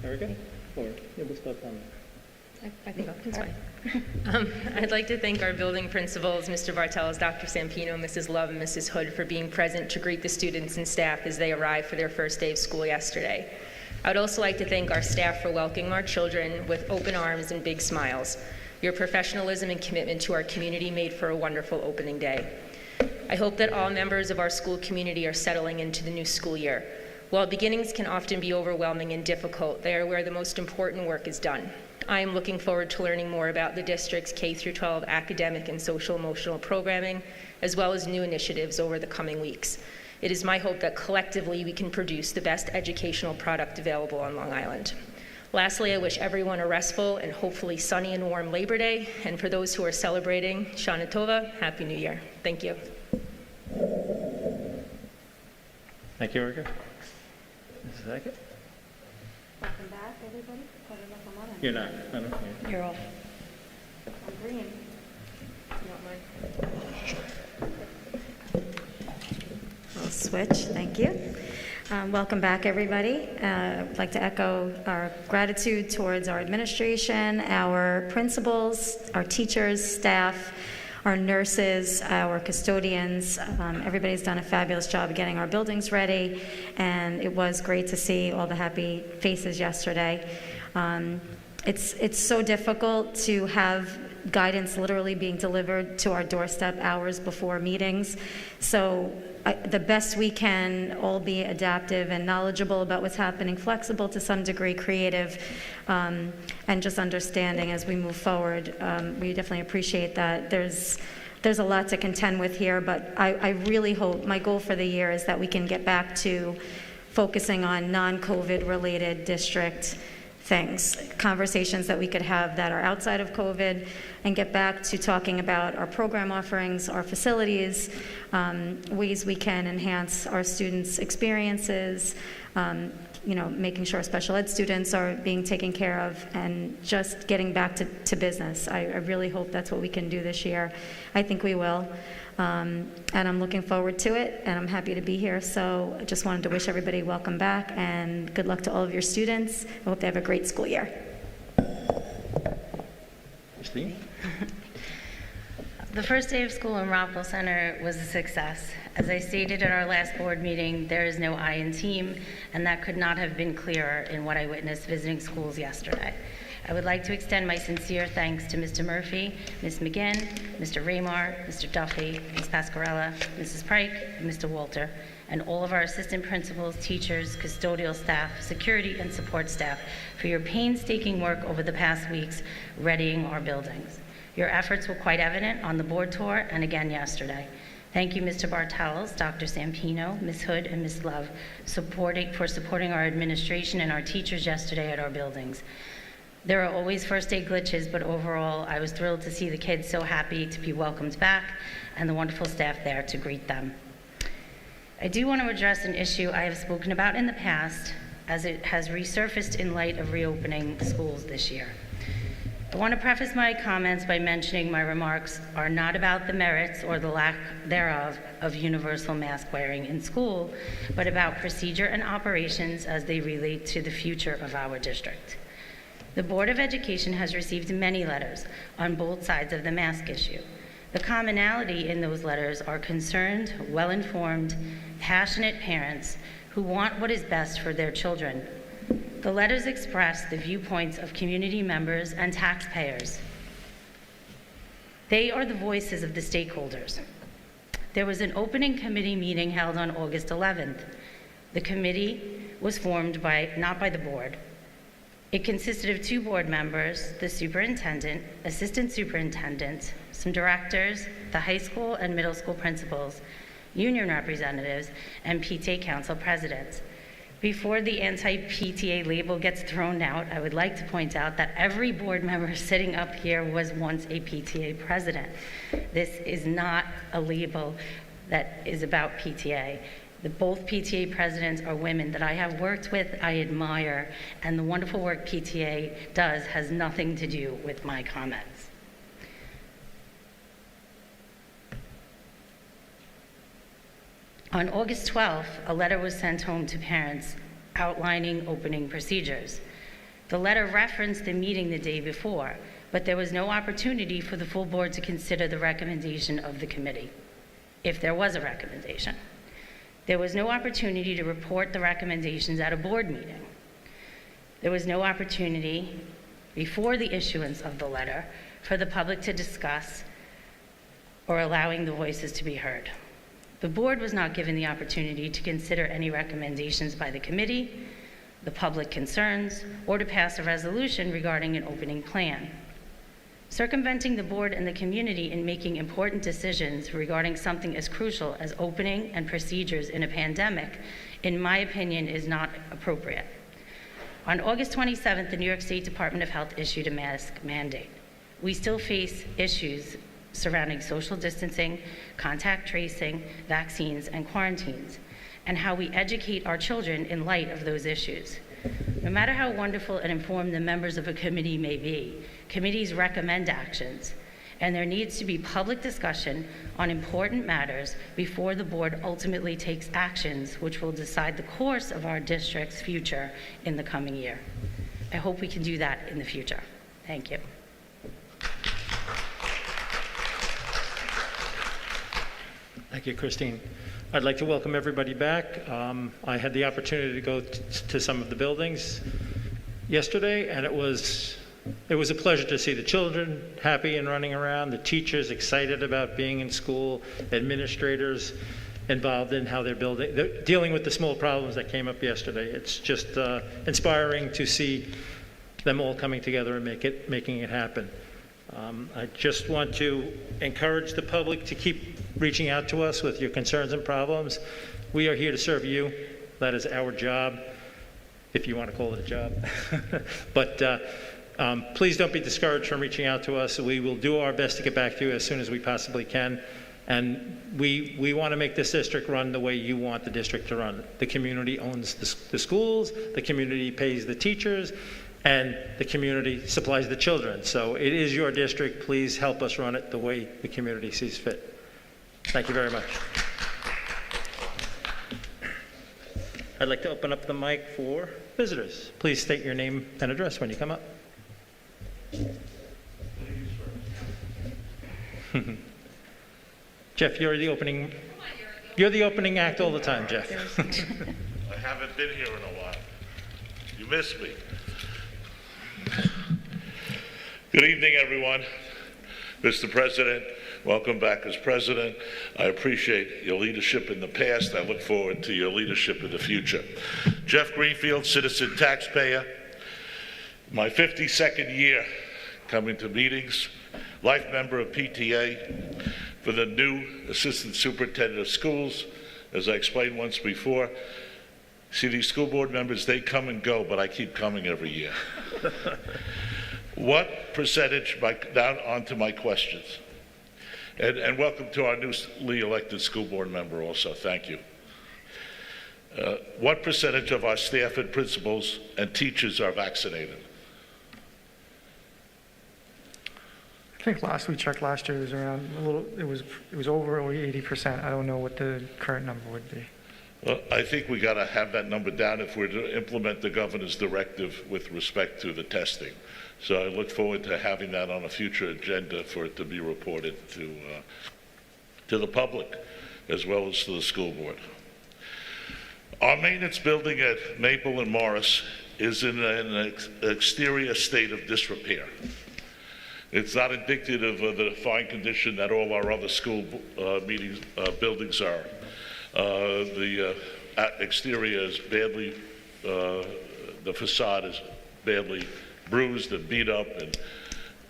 Erica? Or, yeah, we'll start on I think it's fine. I'd like to thank our building principals, Mr. Bartels, Dr. Sampino, Mrs. Love, and Mrs. Hood for being present to greet the students and staff as they arrived for their first day of school yesterday. I would also like to thank our staff for welcoming our children with open arms and big smiles. Your professionalism and commitment to our community made for a wonderful opening day. I hope that all members of our school community are settling into the new school year. While beginnings can often be overwhelming and difficult, they are where the most important work is done. I am looking forward to learning more about the district's K-12 academic and social-emotional programming, as well as new initiatives over the coming weeks. It is my hope that collectively we can produce the best educational product available on Long Island. Lastly, I wish everyone a restful and hopefully sunny and warm Labor Day, and for those who are celebrating, Shana Tova, Happy New Year. Thank you. Thank you, Erica. Mrs. Hackett? Welcome back, everybody. You're not. I don't, You're off. I'm green. I'll switch, thank you. Welcome back, everybody. I'd like to echo our gratitude towards our administration, our principals, our teachers, staff, our nurses, our custodians. Everybody's done a fabulous job of getting our buildings ready, and it was great to see all the happy faces yesterday. It's so difficult to have guidance literally being delivered to our doorstep hours before meetings. So the best we can, all be adaptive and knowledgeable about what's happening, flexible to some degree, creative, and just understanding as we move forward. We definitely appreciate that. There's a lot to contend with here, but I really hope, my goal for the year is that we can get back to focusing on non-COVID related district things, conversations that we could have that are outside of COVID, and get back to talking about our program offerings, our facilities, ways we can enhance our students' experiences, making sure special ed students are being taken care of, and just getting back to business. I really hope that's what we can do this year. I think we will. And I'm looking forward to it, and I'm happy to be here. So I just wanted to wish everybody welcome back, and good luck to all of your students. I hope they have a great school year. Christine? The first day of school in Rockville Center was a success. As I stated at our last board meeting, there is no I in team, and that could not have been clearer in what I witnessed visiting schools yesterday. I would like to extend my sincere thanks to Mr. Murphy, Ms. McGinn, Mr. Raymar, Mr. Duffy, Ms. Pasquarella, Mrs. Pike, and Mr. Walter, and all of our assistant principals, teachers, custodial staff, security, and support staff for your painstaking work over the past weeks readying our buildings. Your efforts were quite evident on the board tour and again yesterday. Thank you, Mr. Bartels, Dr. Sampino, Ms. Hood, and Ms. Love for supporting our administration and our teachers yesterday at our buildings. There are always first day glitches, but overall, I was thrilled to see the kids so happy to be welcomed back and the wonderful staff there to greet them. I do want to address an issue I have spoken about in the past, as it has resurfaced in light of reopening schools this year. I want to preface my comments by mentioning my remarks are not about the merits or the lack thereof of universal mask wearing in school, but about procedure and operations as they relate to the future of our district. The Board of Education has received many letters on both sides of the mask issue. The commonality in those letters are concerned, well-informed, passionate parents who want what is best for their children. The letters express the viewpoints of community members and taxpayers. They are the voices of the stakeholders. There was an opening committee meeting held on August 11th. The committee was formed not by the board. It consisted of 2 board members, the superintendent, assistant superintendent, some directors, the high school and middle school principals, union representatives, and PTA council presidents. Before the anti-PTA label gets thrown out, I would like to point out that every board member sitting up here was once a PTA president. This is not a label that is about PTA. Both PTA presidents are women that I have worked with, I admire, and the wonderful work PTA does has nothing to do with my comments. On August 12th, a letter was sent home to parents outlining opening procedures. The letter referenced the meeting the day before, but there was no opportunity for the full board to consider the recommendation of the committee, if there was a recommendation. There was no opportunity to report the recommendations at a board meeting. There was no opportunity before the issuance of the letter for the public to discuss or allowing the voices to be heard. The board was not given the opportunity to consider any recommendations by the committee, the public concerns, or to pass a resolution regarding an opening plan. Circumventing the board and the community in making important decisions regarding something as crucial as opening and procedures in a pandemic, in my opinion, is not appropriate. On August 27th, the New York State Department of Health issued a mask mandate. We still face issues surrounding social distancing, contact tracing, vaccines, and quarantines, and how we educate our children in light of those issues. No matter how wonderful and informed the members of a committee may be, committees recommend actions, and there needs to be public discussion on important matters before the board ultimately takes actions which will decide the course of our district's future in the coming year. I hope we can do that in the future. Thank you. Thank you, Christine. I'd like to welcome everybody back. I had the opportunity to go to some of the buildings yesterday, and it was a pleasure to see the children happy and running around, the teachers excited about being in school, administrators involved in how they're dealing with the small problems that came up yesterday. It's just inspiring to see them all coming together and making it happen. I just want to encourage the public to keep reaching out to us with your concerns and problems. We are here to serve you. That is our job, if you want to call it a job. But please don't be discouraged from reaching out to us. We will do our best to get back to you as soon as we possibly can. And we want to make this district run the way you want the district to run. The community owns the schools, the community pays the teachers, and the community supplies the children. So it is your district. Please help us run it the way the community sees fit. Thank you very much. I'd like to open up the mic for visitors. Please state your name and address when you come up. Jeff, you're the opening act all the time, Jeff. I haven't been here in a while. You missed me. Good evening, everyone. Mr. President, welcome back as president. I appreciate your leadership in the past. I look forward to your leadership in the future. Jeff Greenfield, citizen taxpayer. My 52nd year coming to meetings, life member of PTA, for the new assistant superintendent of schools. As I explained once before, see, these school board members, they come and go, but I keep coming every year. What percentage, down onto my questions, and welcome to our newly elected school board member also, thank you. What percentage of our staff and principals and teachers are vaccinated? I think last we checked last year, it was around it was over 80%. I don't know what the current number would be. Well, I think we got to have that number down if we're to implement the governor's directive with respect to the testing. So I look forward to having that on a future agenda for it to be reported to the public as well as to the school board. Our maintenance building at Maple and Morris is in an exterior state of disrepair. It's not indicative of the fine condition that all our other school buildings are. The exterior is badly, the facade is badly bruised and beat up and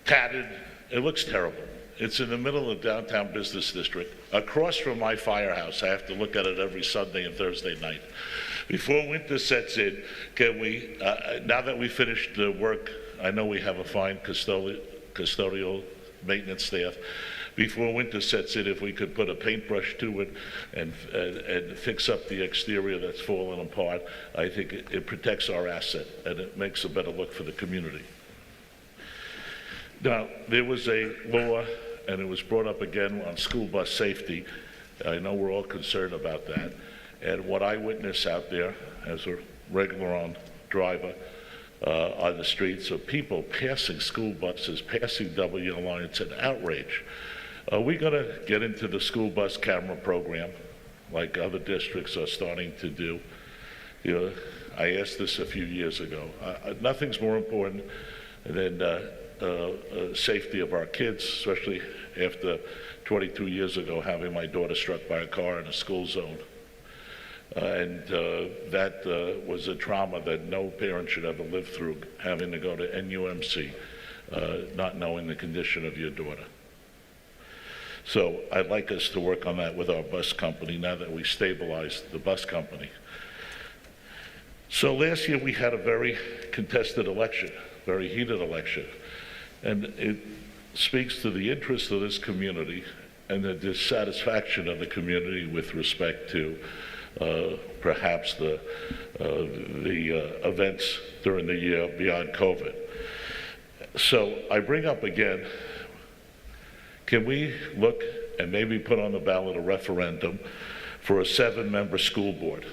tatted. It looks terrible. It's in the middle of the downtown business district, across from my firehouse. I have to look at it every Sunday and Thursday night. Before winter sets in, can we, now that we finished the work, I know we have a fine custodial maintenance staff. Before winter sets in, if we could put a paintbrush to it and fix up the exterior that's fallen apart, I think it protects our asset and it makes a better look for the community. Now, there was a law, and it was brought up again on school bus safety. I know we're all concerned about that. And what I witness out there as a regular on driver, on the streets of people passing school buses, passing double yellow line. It's an outrage. Are we going to get into the school bus camera program like other districts are starting to do? You know, I asked this a few years ago. Nothing's more important than safety of our kids, especially after 22 years ago having my daughter struck by a car in a school zone. That was a trauma that no parent should ever live through, having to go to NUMC, not knowing the condition of your daughter. So I'd like us to work on that with our bus company now that we stabilized the bus company. So last year we had a very contested election, very heated election, and it speaks to the interest of this community and the dissatisfaction of the community with respect to perhaps the events during the year beyond COVID. So I bring up again, can we look and maybe put on the ballot a referendum for a 7-member school board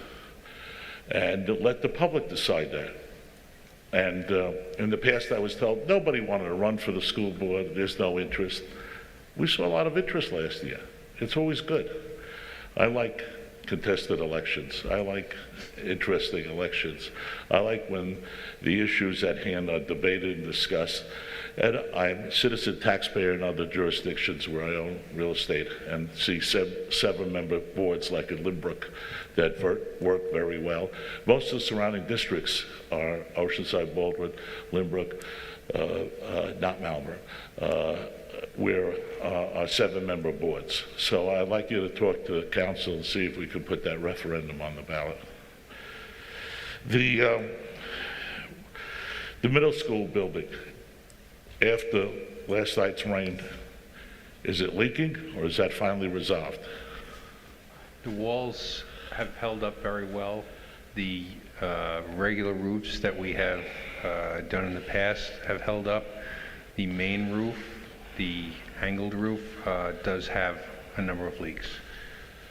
and let the public decide that? And in the past I was told nobody wanted to run for the school board, there's no interest. We saw a lot of interest last year. It's always good. I like contested elections. I like interesting elections. I like when the issues at hand are debated and discussed. And I'm a citizen taxpayer in other jurisdictions where I own real estate and see 7-member boards like in Lynbrook that work very well. Most of the surrounding districts are Oceanside, Baldwin, Lynbrook, not Malvern, where are 7-member boards. So I'd like you to talk to the council and see if we could put that referendum on the ballot. The middle school building, after last night's rain, is it leaking or is that finally resolved? The walls have held up very well. The regular roofs that we have done in the past have held up. The main roof, the angled roof, does have a number of leaks.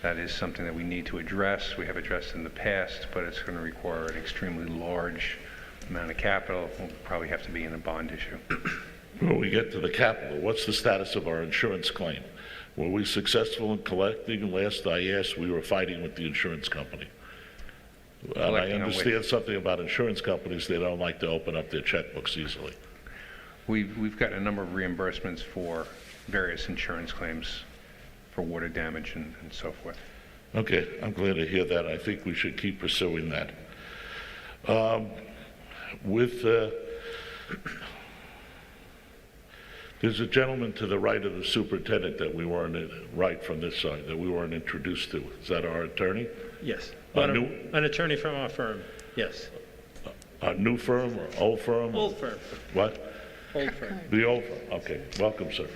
That is something that we need to address. We have addressed in the past, but it's going to require an extremely large amount of capital. We'll probably have to be in a bond issue. When we get to the capital, what's the status of our insurance claim? Were we successful in collecting? Last I asked, we were fighting with the insurance company. And I understand something about insurance companies, they don't like to open up their checkbooks easily. We've gotten a number of reimbursements for various insurance claims for water damage and so forth. Okay, I'm glad to hear that. I think we should keep pursuing that. There's a gentleman to the right of the superintendent that we weren't right from this side, that we weren't introduced to. Is that our attorney? Yes. An attorney from our firm, yes. A new firm or old firm? Old firm. What? Old firm. The old firm, okay. Welcome, sir.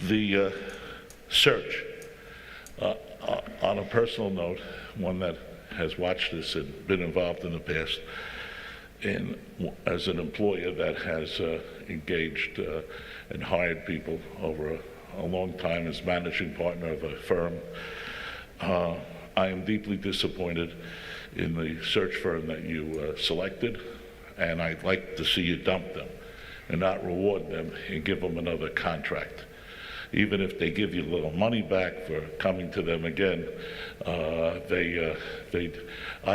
The search, on a personal note, one that has watched this and been involved in the past, and as an employer that has engaged and hired people over a long time as managing partner of a firm, I am deeply disappointed in the search firm that you selected, and I'd like to see you dump them and not reward them and give them another contract. Even if they give you a little money back for coming to them again, I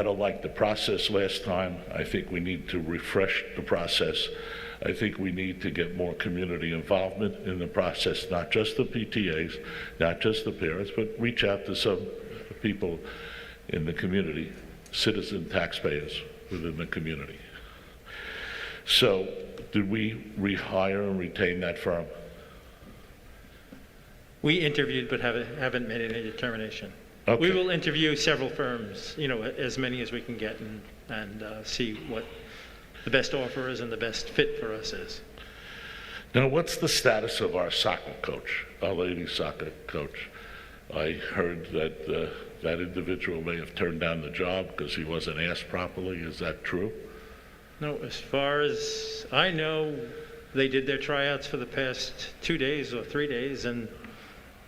don't like the process last time. I think we need to refresh the process. I think we need to get more community involvement in the process, not just the PTAs, not just the parents, but reach out to some people in the community, citizen taxpayers within the community. So, did we rehire and retain that firm? We interviewed but haven't made any determination. Okay. We will interview several firms, as many as we can get and see what the best offer is and the best fit for us is. Now, what's the status of our soccer coach, our ladies soccer coach? I heard that that individual may have turned down the job because he wasn't asked properly. Is that true? No, as far as I know, they did their tryouts for the past 2 days or 3 days, and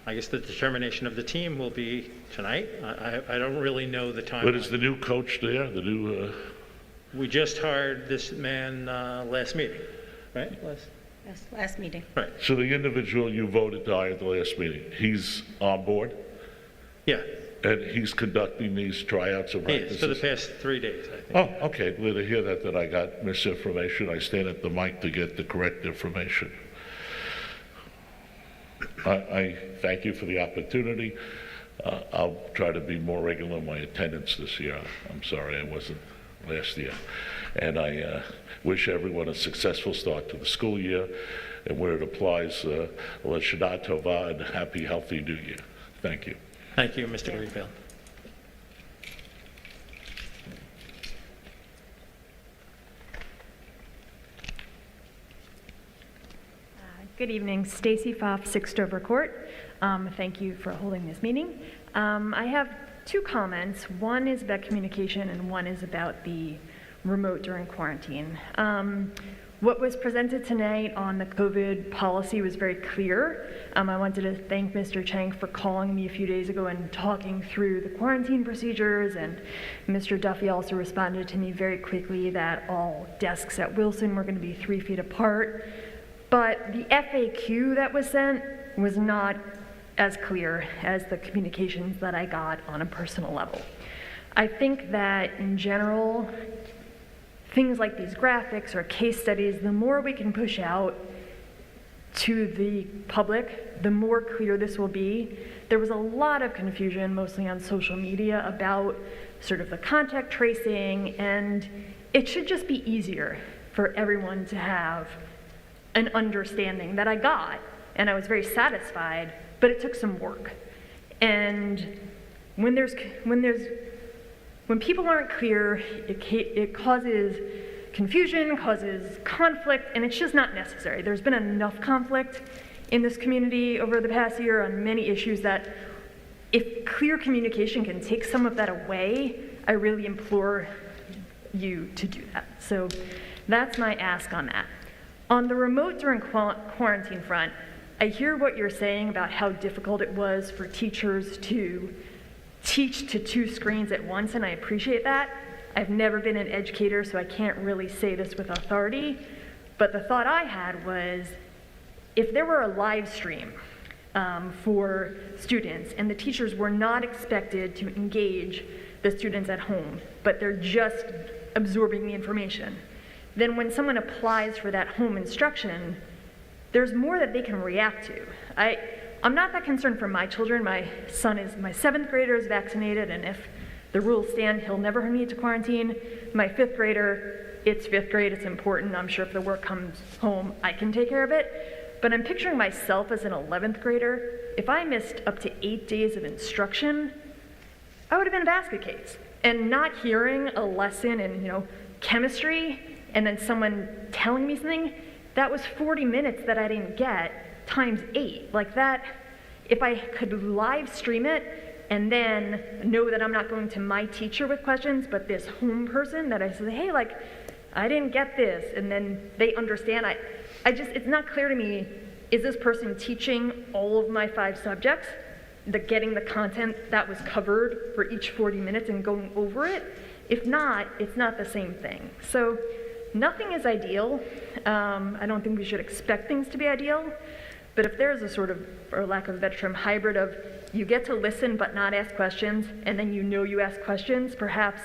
I guess the determination of the team will be tonight. I don't really know the timeline. But is the new coach there, the new, We just hired this man last meeting, right? Last meeting. Right, so the individual you voted to hire at the last meeting, he's on board? yeah, And he's conducting these tryouts and he is, practices? for the past 3 days, I think. Oh, okay, glad to hear that I got misinformation. I stand at the mic to get the correct information. I thank you for the opportunity. I'll try to be more regular in my attendance this year. I'm sorry I wasn't last year. And I wish everyone a successful start to the school year, and where it applies, Shana Tova and a happy, healthy new year. Thank you. Thank you, Mr. Greenfield. Good evening, Stacy Pfaff, 6 Dover Court. Thank you for holding this meeting. I have 2 comments. One is about communication and one is about the remote during quarantine. What was presented tonight on the COVID policy was very clear. I wanted to thank Mr. Chang for calling me a few days ago and talking through the quarantine procedures, and Mr. Duffy also responded to me very quickly that all desks at Wilson were going to be 3 feet apart. But the FAQ that was sent was not as clear as the communications that I got on a personal level. I think that in general, things like these graphics or case studies, the more we can push out to the public, the more clear this will be. There was a lot of confusion, mostly on social media, about sort of the contact tracing, and it should just be easier for everyone to have an understanding that I got, and I was very satisfied, but it took some work. And when people aren't clear, it causes confusion, causes conflict, and it's just not necessary. There's been enough conflict in this community over the past year on many issues that if clear communication can take some of that away, I really implore you to do that. So that's my ask on that. On the remote during quarantine front, I hear what you're saying about how difficult it was for teachers to teach to 2 screens at once, and I appreciate that. I've never been an educator, so I can't really say this with authority, but the thought I had was, if there were a live stream for students and the teachers were not expected to engage the students at home, but they're just absorbing the information, then when someone applies for that home instruction, there's more that they can react to. I'm not that concerned for my children. My 7th grader is vaccinated, and if the rules stand, he'll never need to quarantine. My 5th grader, it's 5th grade, it's important. I'm sure if the work comes home, I can take care of it. But I'm picturing myself as an 11th grader. If I missed up to 8 days of instruction, I would have been a basket case. And not hearing a lesson in, chemistry, and then someone telling me something, that was 40 minutes that I didn't get times 8. Like that, if I could live stream it and then know that I'm not going to my teacher with questions, but this home person that I say, hey, I didn't get this, and then they understand. It's not clear to me, is this person teaching all of my 5 subjects, getting the content that was covered for each 40 minutes and going over it? If not, it's not the same thing. So nothing is ideal. I don't think we should expect things to be ideal, but if there's a sort of, for lack of a better term, hybrid of you get to listen but not ask questions, and then you ask questions, perhaps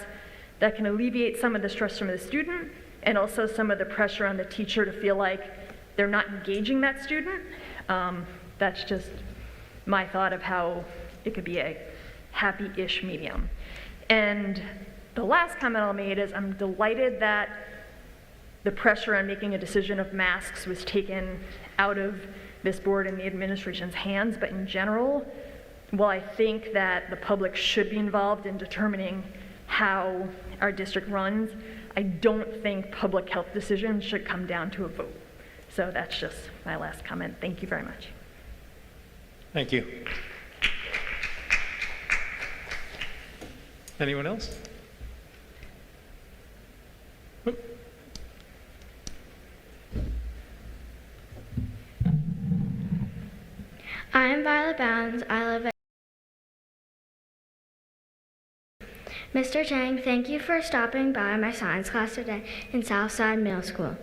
that can alleviate some of the stress from the student and also some of the pressure on the teacher to feel like they're not engaging that student. That's just my thought of how it could be a happy-ish medium. And the last comment I'll make is I'm delighted that the pressure on making a decision of masks was taken out of this board and the administration's hands, but in general, while I think that the public should be involved in determining how our district runs, I don't think public health decisions should come down to a vote. So that's just my last comment. Thank you very much. Thank you. Anyone else? I am Violet Bounds. I live at Mr. Chang, thank you for stopping by my science class today in Southside Middle School.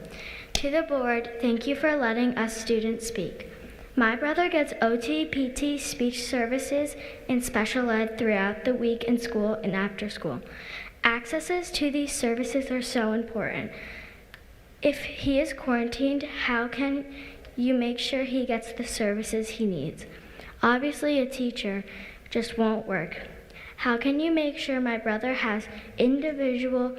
To the board, thank you for letting us students speak. My brother gets OT, PT, speech services, and special ed throughout the week in school and after school. Accesses to these services are so important. If he is quarantined, how can you make sure he gets the services he needs? Obviously, a teacher just won't work. How can you make sure my brother has individual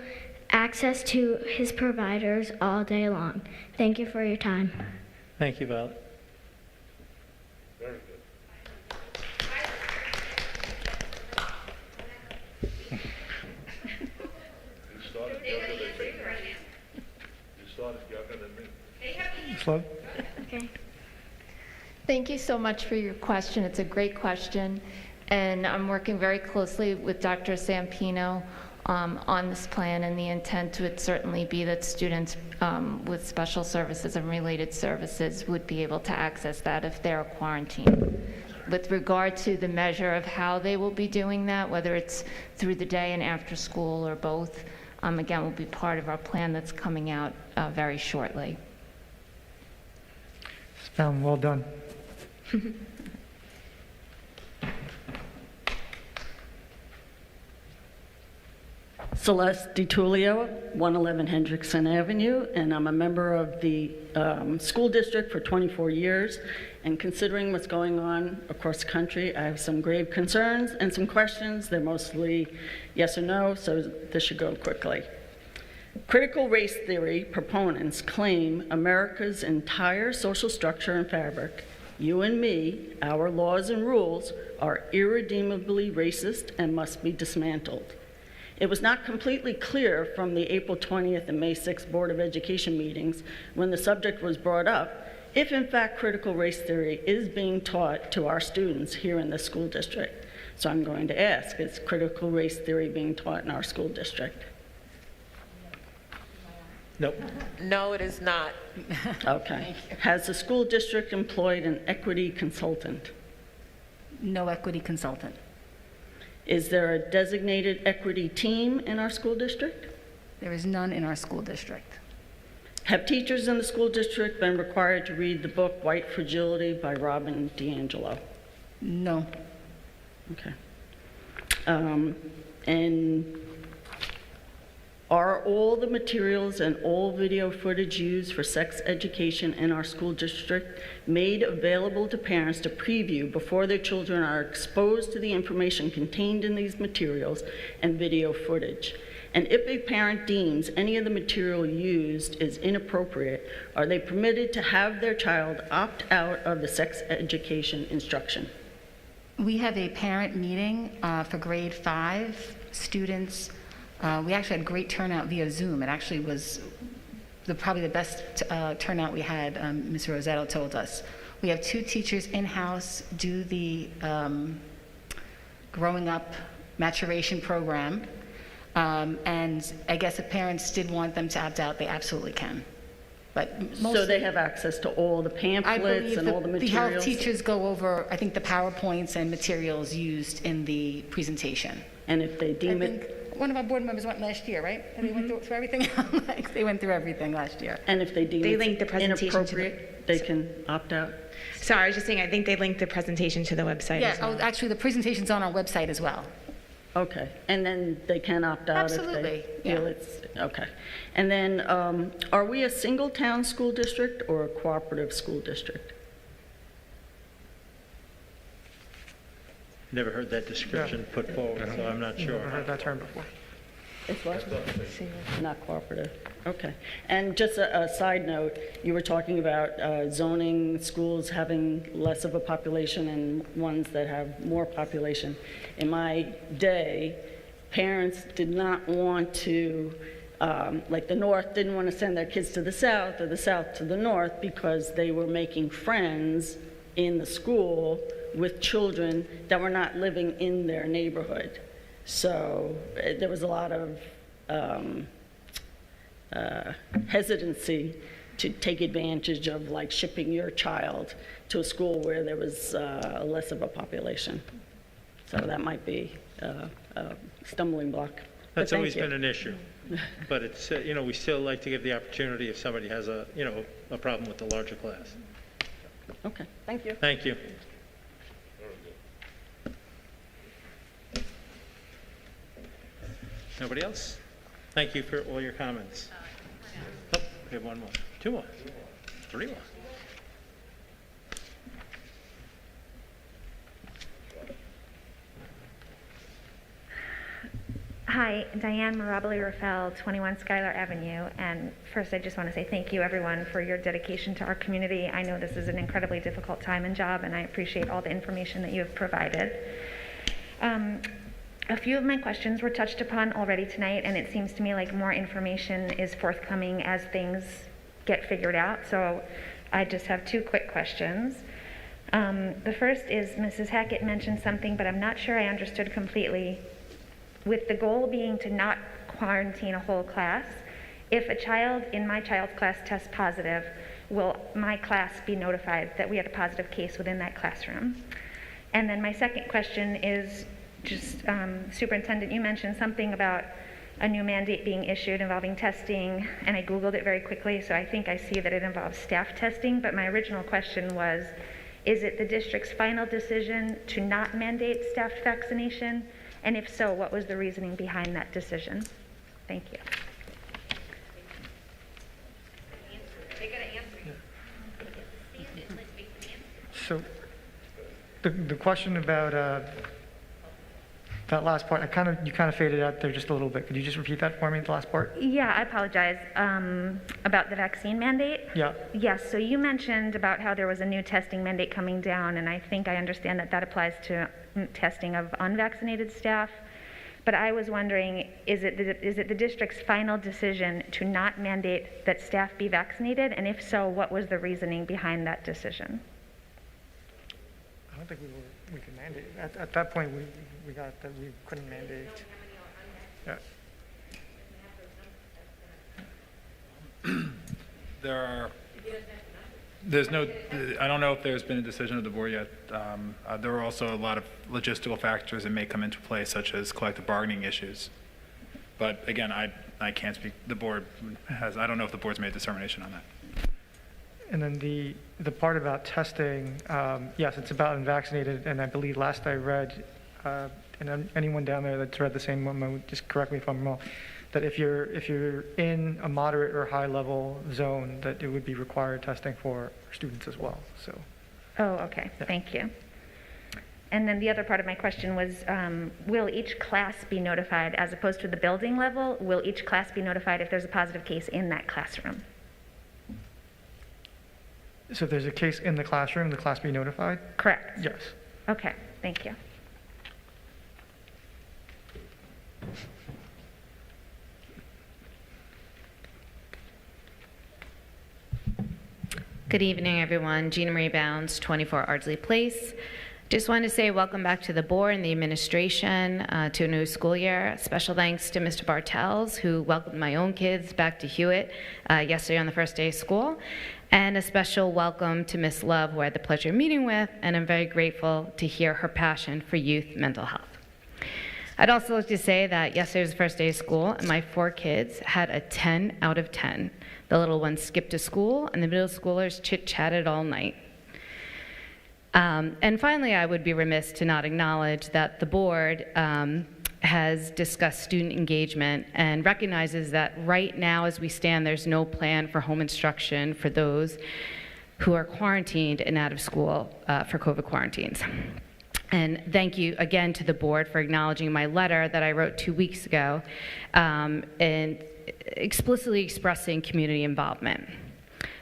access to his providers all day long? Thank you for your time. Thank you, Violet. Very good. You started younger than me. You started younger than me. Slow? Okay. Thank you so much for your question. It's a great question. And I'm working very closely with Dr. Sampino on this plan, and the intent would certainly be that students with special services and related services would be able to access that if they're quarantined. With regard to the measure of how they will be doing that, whether it's through the day and after school or both, again, will be part of our plan that's coming out very shortly. Well done. Celeste DiTullio, 111 Hendrickson Avenue, and I'm a member of the school district for 24 years. And considering what's going on across the country, I have some grave concerns and some questions. They're mostly yes or no, so this should go quickly. Critical race theory proponents claim America's entire social structure and fabric, you and me, our laws and rules, are irredeemably racist and must be dismantled. It was not completely clear from the April 20th and May 6th Board of Education meetings when the subject was brought up if in fact critical race theory is being taught to our students here in the school district. So I'm going to ask, is critical race theory being taught in our school district? Nope. No, it is not. Okay. Has the school district employed an equity consultant? No equity consultant. Is there a designated equity team in our school district? There is none in our school district. Have teachers in the school district been required to read the book White Fragility by Robin DiAngelo? No. Okay. And are all the materials and all video footage used for sex education in our school district made available to parents to preview before their children are exposed to the information contained in these materials and video footage? And if a parent deems any of the material used is inappropriate, are they permitted to have their child opt out of the sex education instruction? We have a parent meeting for grade 5 students. We actually had great turnout via Zoom. It actually was probably the best turnout we had, Ms. Rosetto told us. We have 2 teachers in-house do the Growing Up Maturation Program. And I guess if parents did want them to opt out, they absolutely can. But so they have access to all the pamphlets and all the materials? The health teachers go over, I think, the PowerPoints and materials used in the presentation. And if they deem it... One of our board members went last year, right? And they went through everything? Like, they went through everything last year. And if they deem They it linked the presentation inappropriate, they can opt out? Sorry, I was just saying, I think they linked the presentation to the website Yeah, as well. actually, the presentation's on our website as well. Okay, and then they can opt out Absolutely, if they feel it's, okay. And then, are we a single town school district or a cooperative school district? Never heard that description put forward, so I'm not sure. Never heard that term before. It's what? Not cooperative, okay. And just a side note, you were talking about zoning schools having less of a population and ones that have more population. In my day, parents did not want to, like the North didn't want to send their kids to the South or the South to the North because they were making friends in the school with children that were not living in their neighborhood. So there was a lot of hesitancy to take advantage of like shipping your child to a school where there was less of a population. So that might be a stumbling block. But That's thank always you. been an issue. But it's, we still like to give the opportunity if somebody has a problem with the larger class. Okay, thank you. Thank you. Nobody else? Thank you for all your comments. Oh, we have one more, two more, three more. Hi, Diane Mirabile-Rafael, 21 Schuyler Avenue. And first, I just want to say thank you, everyone, for your dedication to our community. I know this is an incredibly difficult time and job, and I appreciate all the information that you have provided. A few of my questions were touched upon already tonight, and it seems to me like more information is forthcoming as things get figured out. So I just have two quick questions. The first is Mrs. Hackett mentioned something, but I'm not sure I understood completely. With the goal being to not quarantine a whole class, if a child in my child's class tests positive, will my class be notified that we had a positive case within that classroom? And then my second question is just, Superintendent, you mentioned something about a new mandate being issued involving testing, and I Googled it very quickly, so I think I see that it involves staff testing, but my original question was, is it the district's final decision to not mandate staffed vaccination? And if so, what was the reasoning behind that decision? Thank you. So the question about that last part, you kind of faded out there just a little bit. Could you just repeat that for me, the last part? Yeah, I apologize. About the vaccine mandate? Yeah. Yes, so you mentioned about how there was a new testing mandate coming down, and I think I understand that that applies to testing of unvaccinated staff. But I was wondering, is it the district's final decision to not mandate that staff be vaccinated? And if so, what was the reasoning behind that decision? I don't think we could mandate. At that point, we got that we couldn't mandate. Yeah. I don't know if there's been a decision of the board yet. There are also a lot of logistical factors that may come into play, such as collective bargaining issues. But again, I can't speak. The board has, I don't know if the board's made a determination on that. And then the part about testing, yes, it's about unvaccinated, and I believe last I read, and anyone down there that's read the same memo, just correct me if I'm wrong, that if you're in a moderate or high level zone, that it would be required testing for students as well. So. Oh, okay. Yeah. Thank you. And then the other part of my question was, will each class be notified, as opposed to the building level, will each class be notified if there's a positive case in that classroom? So if there's a case in the classroom, the class be notified? Correct. Yes. Okay, thank you. Good evening, everyone. Gina Marie Bounds, 24 Ardsley Place. Just wanted to say welcome back to the board and the administration to a new school year. Special thanks to Mr. Bartels, who welcomed my own kids back to Hewitt yesterday on the first day of school. And a special welcome to Ms. Love, who I had the pleasure of meeting with, and I'm very grateful to hear her passion for youth mental health. I'd also like to say that yesterday was the first day of school, and my 4 kids had a 10 out of 10. The little ones skipped to school, and the middle schoolers chit-chatted all night. And finally, I would be remiss to not acknowledge that the board has discussed student engagement and recognizes that right now, as we stand, there's no plan for home instruction for those who are quarantined and out of school for COVID quarantines. And thank you again to the board for acknowledging my letter that I wrote 2 weeks ago and explicitly expressing community involvement.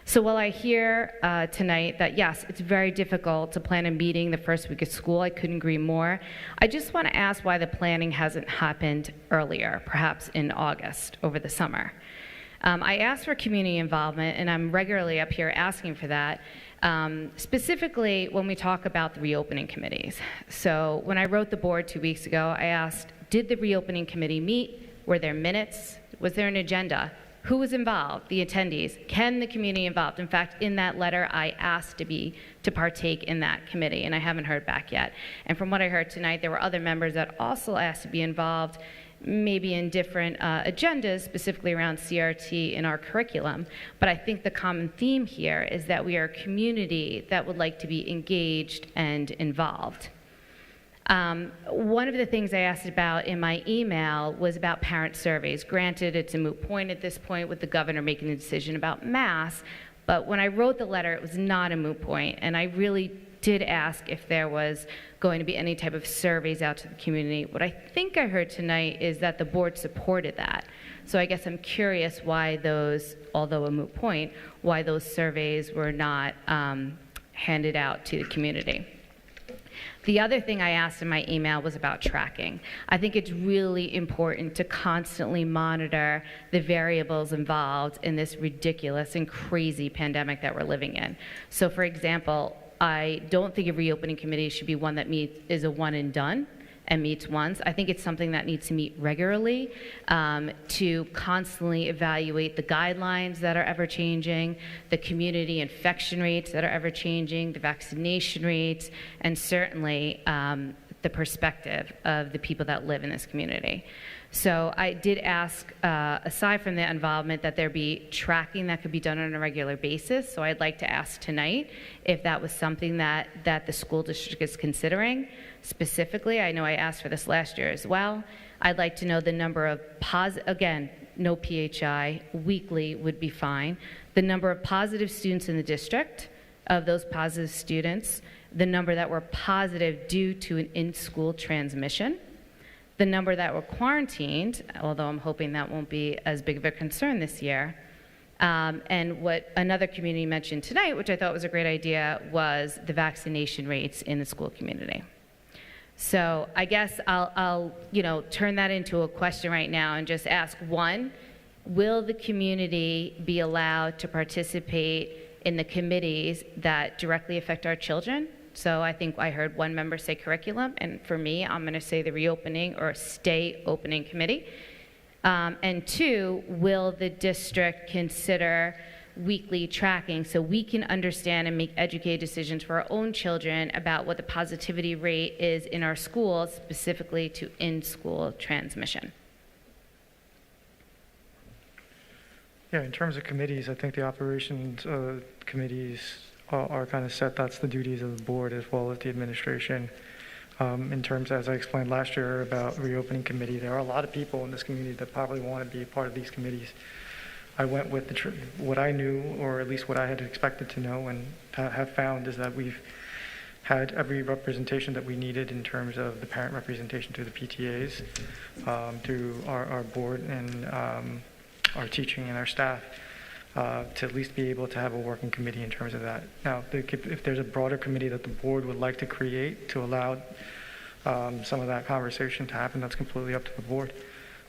So while I hear tonight that, yes, it's very difficult to plan a meeting the first week of school, I couldn't agree more. I just want to ask why the planning hasn't happened earlier, perhaps in August, over the summer. I asked for community involvement, and I'm regularly up here asking for that, specifically when we talk about the reopening committees. So when I wrote the board 2 weeks ago, I asked, did the reopening committee meet? Were there minutes? Was there an agenda? who was involved, the attendees, can the community involved? In fact, in that letter, I asked to partake in that committee, and I haven't heard back yet. And from what I heard tonight, there were other members that also asked to be involved, maybe in different agendas, specifically around CRT in our curriculum. But I think the common theme here is that we are a community that would like to be engaged and involved. One of the things I asked about in my email was about parent surveys. Granted, it's a moot point at this point with the governor making the decision about masks, but when I wrote the letter, it was not a moot point, and I really did ask if there was going to be any type of surveys out to the community. What I think I heard tonight is that the board supported that. So I guess I'm curious why those, although a moot point, why those surveys were not handed out to the community. The other thing I asked in my email was about tracking. I think it's really important to constantly monitor the variables involved in this ridiculous and crazy pandemic that we're living in. So for example, I don't think a reopening committee should be one that is a one and done and meets once. I think it's something that needs to meet regularly to constantly evaluate the guidelines that are ever changing, the community infection rates that are ever changing, the vaccination rates, and certainly the perspective of the people that live in this community. So I did ask, aside from the involvement, that there be tracking that could be done on a regular basis. So I'd like to ask tonight if that was something that the school district is considering. Specifically, I know I asked for this last year as well. I'd like to know the number of again, no PHI, weekly would be fine. The number of positive students in the district, of those positive students, the number that were positive due to an in-school transmission, the number that were quarantined, although I'm hoping that won't be as big of a concern this year. And what another community mentioned tonight, which I thought was a great idea, was the vaccination rates in the school community. So I guess I'll turn that into a question right now and just ask, one, will the community be allowed to participate in the committees that directly affect our children? So I think I heard one member say curriculum, and for me, I'm going to say the reopening or stay opening committee. And two, will the district consider weekly tracking so we can understand and make educated decisions for our own children about what the positivity rate is in our schools, specifically to in-school transmission? Yeah, in terms of committees, I think the operations committees are kind of set. That's the duties of the board as well as the administration. In terms, as I explained last year about reopening committee, there are a lot of people in this community that probably want to be a part of these committees. I went with what I knew, or at least what I had expected to know, and have found is that we've had every representation that we needed in terms of the parent representation through the PTAs, through our board and our teaching and our staff, to at least be able to have a working committee in terms of that. Now, if there's a broader committee that the board would like to create to allow some of that conversation to happen, that's completely up to the board.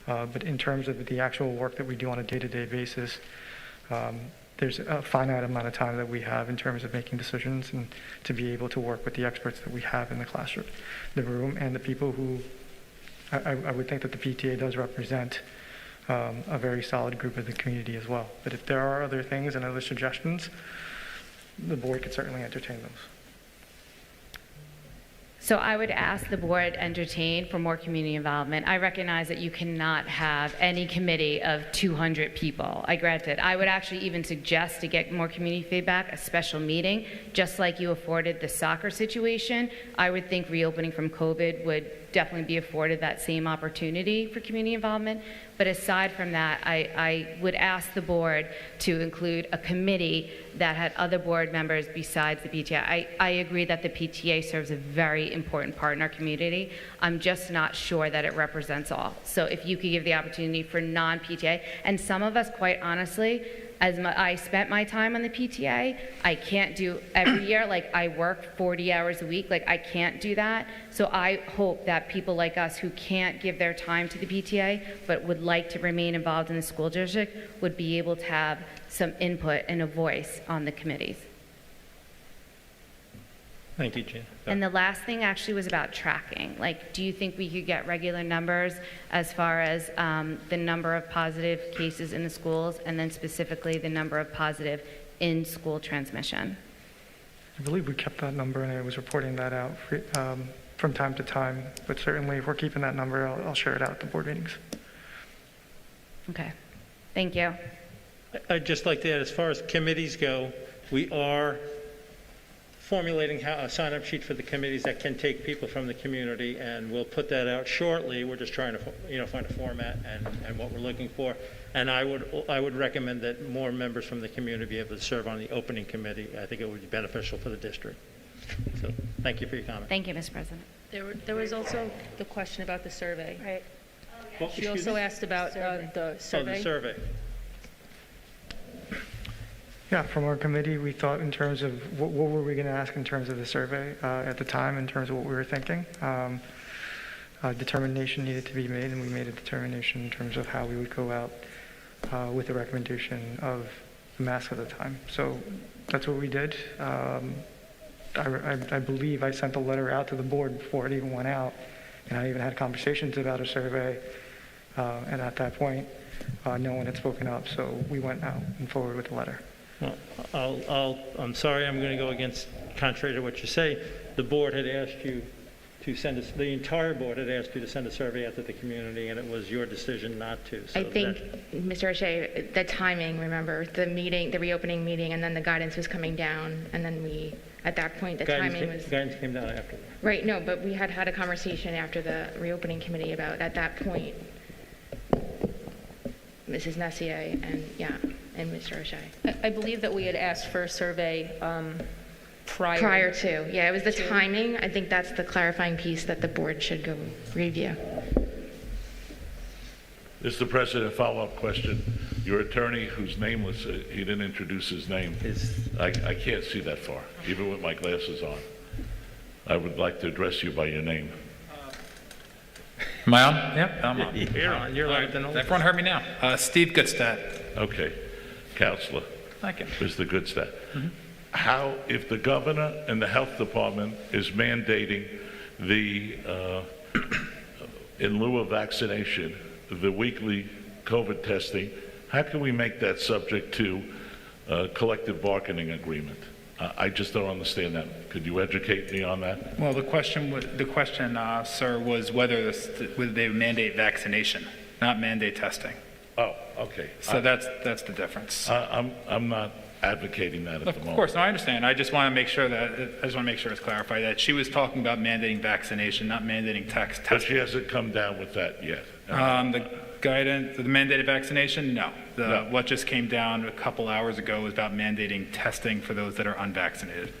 But in terms of the actual work that we do on a day-to-day basis, there's a finite amount of time that we have in terms of making decisions and to be able to work with the experts that we have in the classroom, the room, and the people who I would think that the PTA does represent a very solid group of the community as well. But if there are other things and other suggestions, the board could certainly entertain those. So I would ask the board entertain for more community involvement. I recognize that you cannot have any committee of 200 people. I grant it. I would actually even suggest, to get more community feedback, a special meeting, just like you afforded the soccer situation. I would think reopening from COVID would definitely be afforded that same opportunity for community involvement. But aside from that, I would ask the board to include a committee that had other board members besides the PTA. I agree that the PTA serves a very important part in our community. I'm just not sure that it represents all. So if you could give the opportunity for non-PTA, and some of us, quite honestly, I spent my time on the PTA, I can't do every year, like I work 40 hours a week, like I can't do that. So I hope that people like us who can't give their time to the PTA, but would like to remain involved in the school district, would be able to have some input and a voice on the committees. Thank you, Gina. And the last thing actually was about tracking. Like, do you think we could get regular numbers as far as the number of positive cases in the schools, and then specifically the number of positive in-school transmission? I believe we kept that number, and I was reporting that out from time to time. But certainly, if we're keeping that number, I'll share it out at the board meetings. Okay. Thank you. I'd just like to add, as far as committees go, we are formulating a sign-up sheet for the committees that can take people from the community, and we'll put that out shortly. We're just trying to, find a format and what we're looking for. And I would recommend that more members from the community be able to serve on the opening committee. I think it would be beneficial for the district. So, thank you for your comment. Thank you, Mr. President. There was also the question about the survey. Right. Well, She also asked about the survey. Oh, the survey. Yeah, from our committee, we thought in terms of what were we going to ask in terms of the survey at the time, in terms of what we were thinking. Determination needed to be made, and we made a determination in terms of how we would go out with the recommendation of the mask at the time. So that's what we did. I believe I sent a letter out to the board before it even went out, and I even had conversations about a survey, and at that point, no one had spoken up, so we went out and forward with the letter. Well, I'm sorry, I'm going to go against, contrary to what you say. The board had asked you to send us, the entire board had asked you to send a survey out to the community, and it was your decision not to. So I think, Mr. O'Shea, the timing, remember, the meeting, the reopening meeting, and then the guidance was coming down, and then we, at that point, the timing was... Guidance came down after that. Right, no, but we had a conversation after the reopening committee about, at that point, Mrs. Nessier and Mr. O'Shea. I believe that we had asked for a survey Prior to, yeah, it was the timing. I think that's the clarifying piece that the board should go review. Mr. President, follow-up question. Your attorney, who's nameless, he didn't introduce his name. I can't see that far, even with my glasses on. I would like to address you by your name. Am I on? Yep, I'm on. You're on. You're louder than all. Everyone heard me now. Steve Goodstadt. Okay. Counselor. Thank you. Mr. Goodstadt. How, if the governor and the health department is mandating the, in lieu of vaccination, the weekly COVID testing, how can we make that subject to a collective bargaining agreement? I just don't understand that. Could you educate me on that? Well, the question, sir, was whether they would mandate vaccination, not mandate testing. Oh, okay. So that's the difference. I'm not advocating that at the moment. Of course, no, I understand. I just want to make sure it's clarified that she was talking about mandating vaccination, not mandating testing. But she hasn't come down with that yet. The guidance, the mandated vaccination, no. No. What just came down a couple hours ago was about mandating testing for those that are unvaccinated.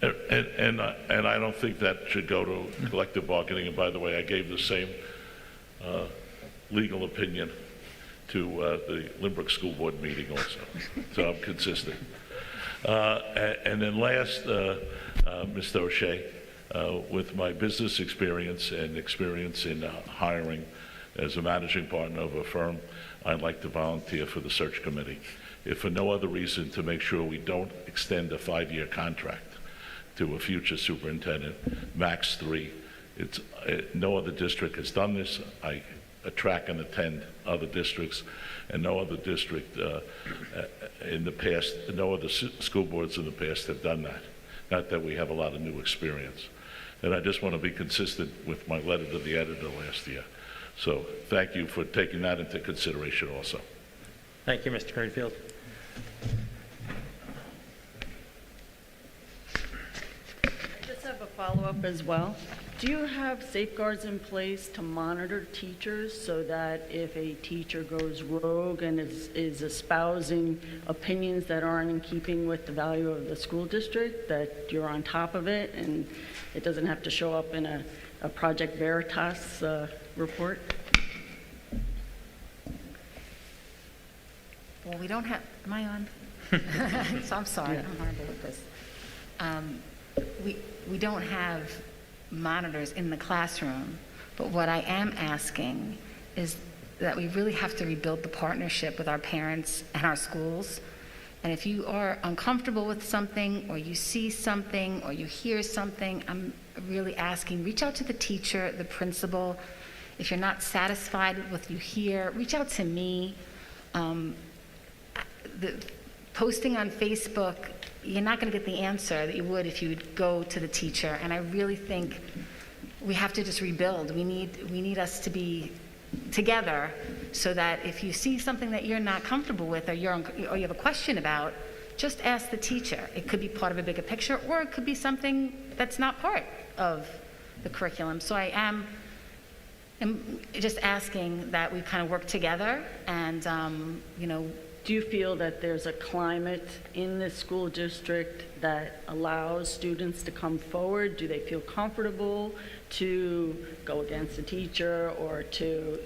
And I don't think that should go to collective bargaining. And by the way, I gave the same legal opinion to the Lynbrook School Board meeting also. So I'm consistent. And then last, Mr. O'Shea, with my business experience and experience in hiring as a managing partner of a firm, I'd like to volunteer for the search committee, if for no other reason to make sure we don't extend a 5-year contract to a future superintendent, max 3. No other district has done this. I track and attend other districts, and no other district in the past, no other school boards in the past have done that. Not that we have a lot of new experience. And I just want to be consistent with my letter to the editor last year. So thank you for taking that into consideration also. Thank you, Mr. Greenfield. I just have a follow-up as well. Do you have safeguards in place to monitor teachers so that if a teacher goes rogue and is espousing opinions that aren't in keeping with the value of the school district, that you're on top of it and it doesn't have to show up in a Project Veritas report? Well, we don't have, am I on? So I'm sorry, I'm horrible with this. We don't have monitors in the classroom, but what I am asking is that we really have to rebuild the partnership with our parents and our schools And if you are uncomfortable with something, or you see something, or you hear something, I'm really asking, reach out to the teacher, the principal. If you're not satisfied with what you hear, reach out to me. The posting on Facebook, you're not going to get the answer that you would if you would go to the teacher. And I really think we have to just rebuild. We need us to be together, so that if you see something that you're not comfortable with, or you have a question about, just ask the teacher. It could be part of a bigger picture, or it could be something that's not part of the curriculum. So I am just asking that we kind of work together, and Do you feel that there's a climate in the school district that allows students to come forward? Do they feel comfortable to go against a teacher, or to,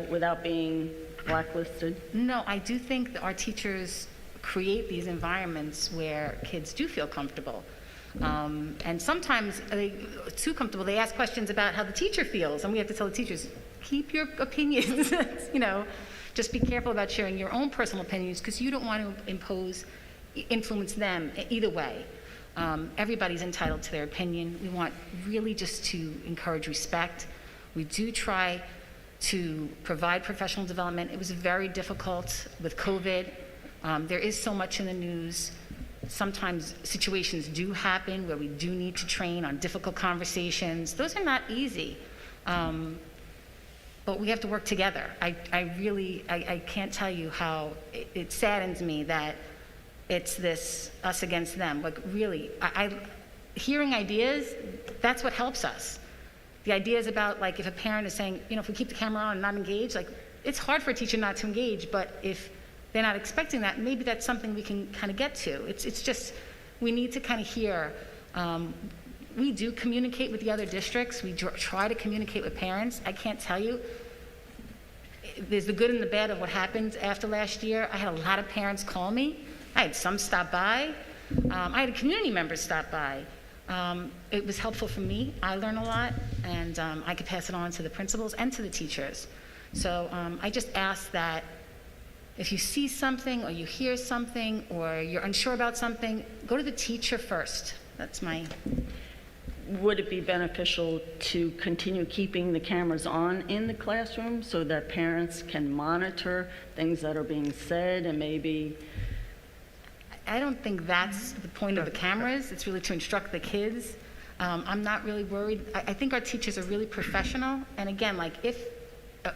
without being blacklisted? No, I do think that our teachers create these environments where kids do feel comfortable. And sometimes too comfortable. They ask questions about how the teacher feels, and we have to tell the teachers, keep your opinions, just be careful about sharing your own personal opinions, because you don't want to influence them either way. Everybody's entitled to their opinion. We want really just to encourage respect. We do try to provide professional development. It was very difficult with COVID. There is so much in the news. Sometimes situations do happen where we do need to train on difficult conversations. Those are not easy. But we have to work together. I can't tell you how it saddens me that it's this us against them. Like, really, hearing ideas, that's what helps us. The ideas about, like, if a parent is saying, if we keep the camera on and not engage, like, it's hard for a teacher not to engage, but if they're not expecting that, maybe that's something we can kind of get to. It's just, we need to kind of hear. We do communicate with the other districts. We try to communicate with parents. I can't tell you. There's the good and the bad of what happened after last year. I had a lot of parents call me. I had some stop by. I had community members stop by. It was helpful for me. I learned a lot, and I could pass it on to the principals and to the teachers. So I just ask that if you see something, or you hear something, or you're unsure about something, go to the teacher first. That's my... Would it be beneficial to continue keeping the cameras on in the classroom so that parents can monitor things that are being said, and maybe... I don't think that's the point of the cameras. It's really to instruct the kids. I'm not really worried. I think our teachers are really professional. And again, like, if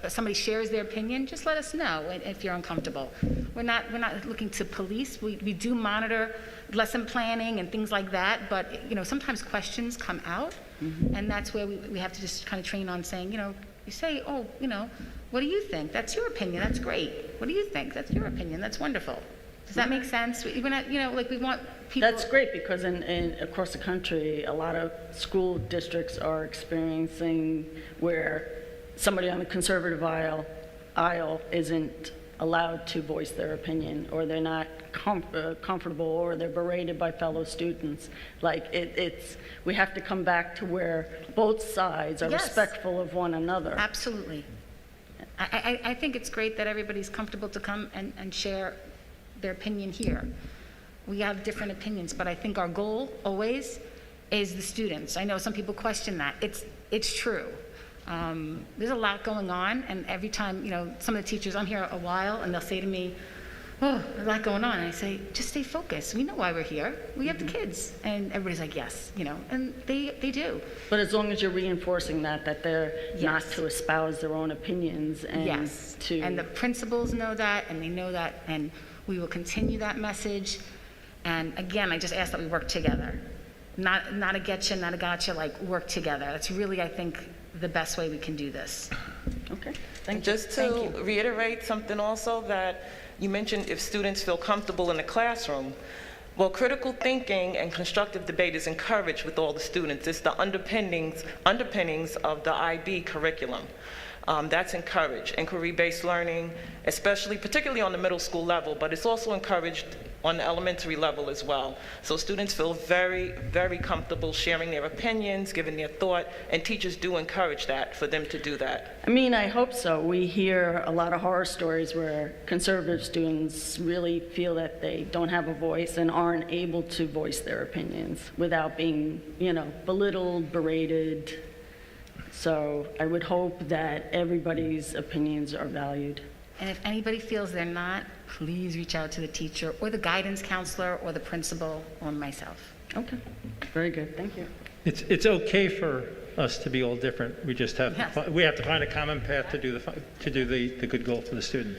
somebody shares their opinion, just let us know if you're uncomfortable. We're not looking to police. We do monitor lesson planning and things like that, but sometimes questions come out, and that's where we have to just kind of train on saying, you say, oh, what do you think? That's your opinion. That's great. What do you think? That's your opinion. That's wonderful. Does that make sense? We're not, we want people... That's great, because in across the country, a lot of school districts are experiencing where somebody on the conservative aisle isn't allowed to voice their opinion, or they're not comfortable, or they're berated by fellow students. Like, we have to come back to where both sides are respectful of one another. Absolutely. I think it's great that everybody's comfortable to come and share their opinion here. We have different opinions, but I think our goal always is the students. I know some people question that. It's true. There's a lot going on, and every time, some of the teachers, I'm here a while, and they'll say to me, oh, a lot going on. And I say, just stay focused. We know why we're here. We have the kids. And everybody's like, yes, and they do. But as long as you're reinforcing that they're not to espouse their own opinions, and and the principals know that, and they know that, and we will continue that message. And again, I just ask that we work together. Not a getcha, not a gotcha, like, work together. That's really, I think, the best way we can do this. Okay, and just to reiterate something also, that you mentioned if students feel comfortable in the classroom. Well, critical thinking and constructive debate is encouraged with all the students. It's the underpinnings of the IB curriculum. That's encouraged. Inquiry-based learning, particularly on the middle school level, but it's also encouraged on the elementary level as well. So students feel very, very comfortable sharing their opinions, giving their thought, and teachers do encourage that, for them to do that. I mean, I hope so. We hear a lot of horror stories where conservative students really feel that they don't have a voice and aren't able to voice their opinions without being, belittled, berated. So I would hope that everybody's opinions are valued. And if anybody feels they're not, please reach out to the teacher or the guidance counselor or the principal or myself. Okay, very good, thank you. It's okay for us to be all different. We just have we have to find a common path to do the good goal for the student.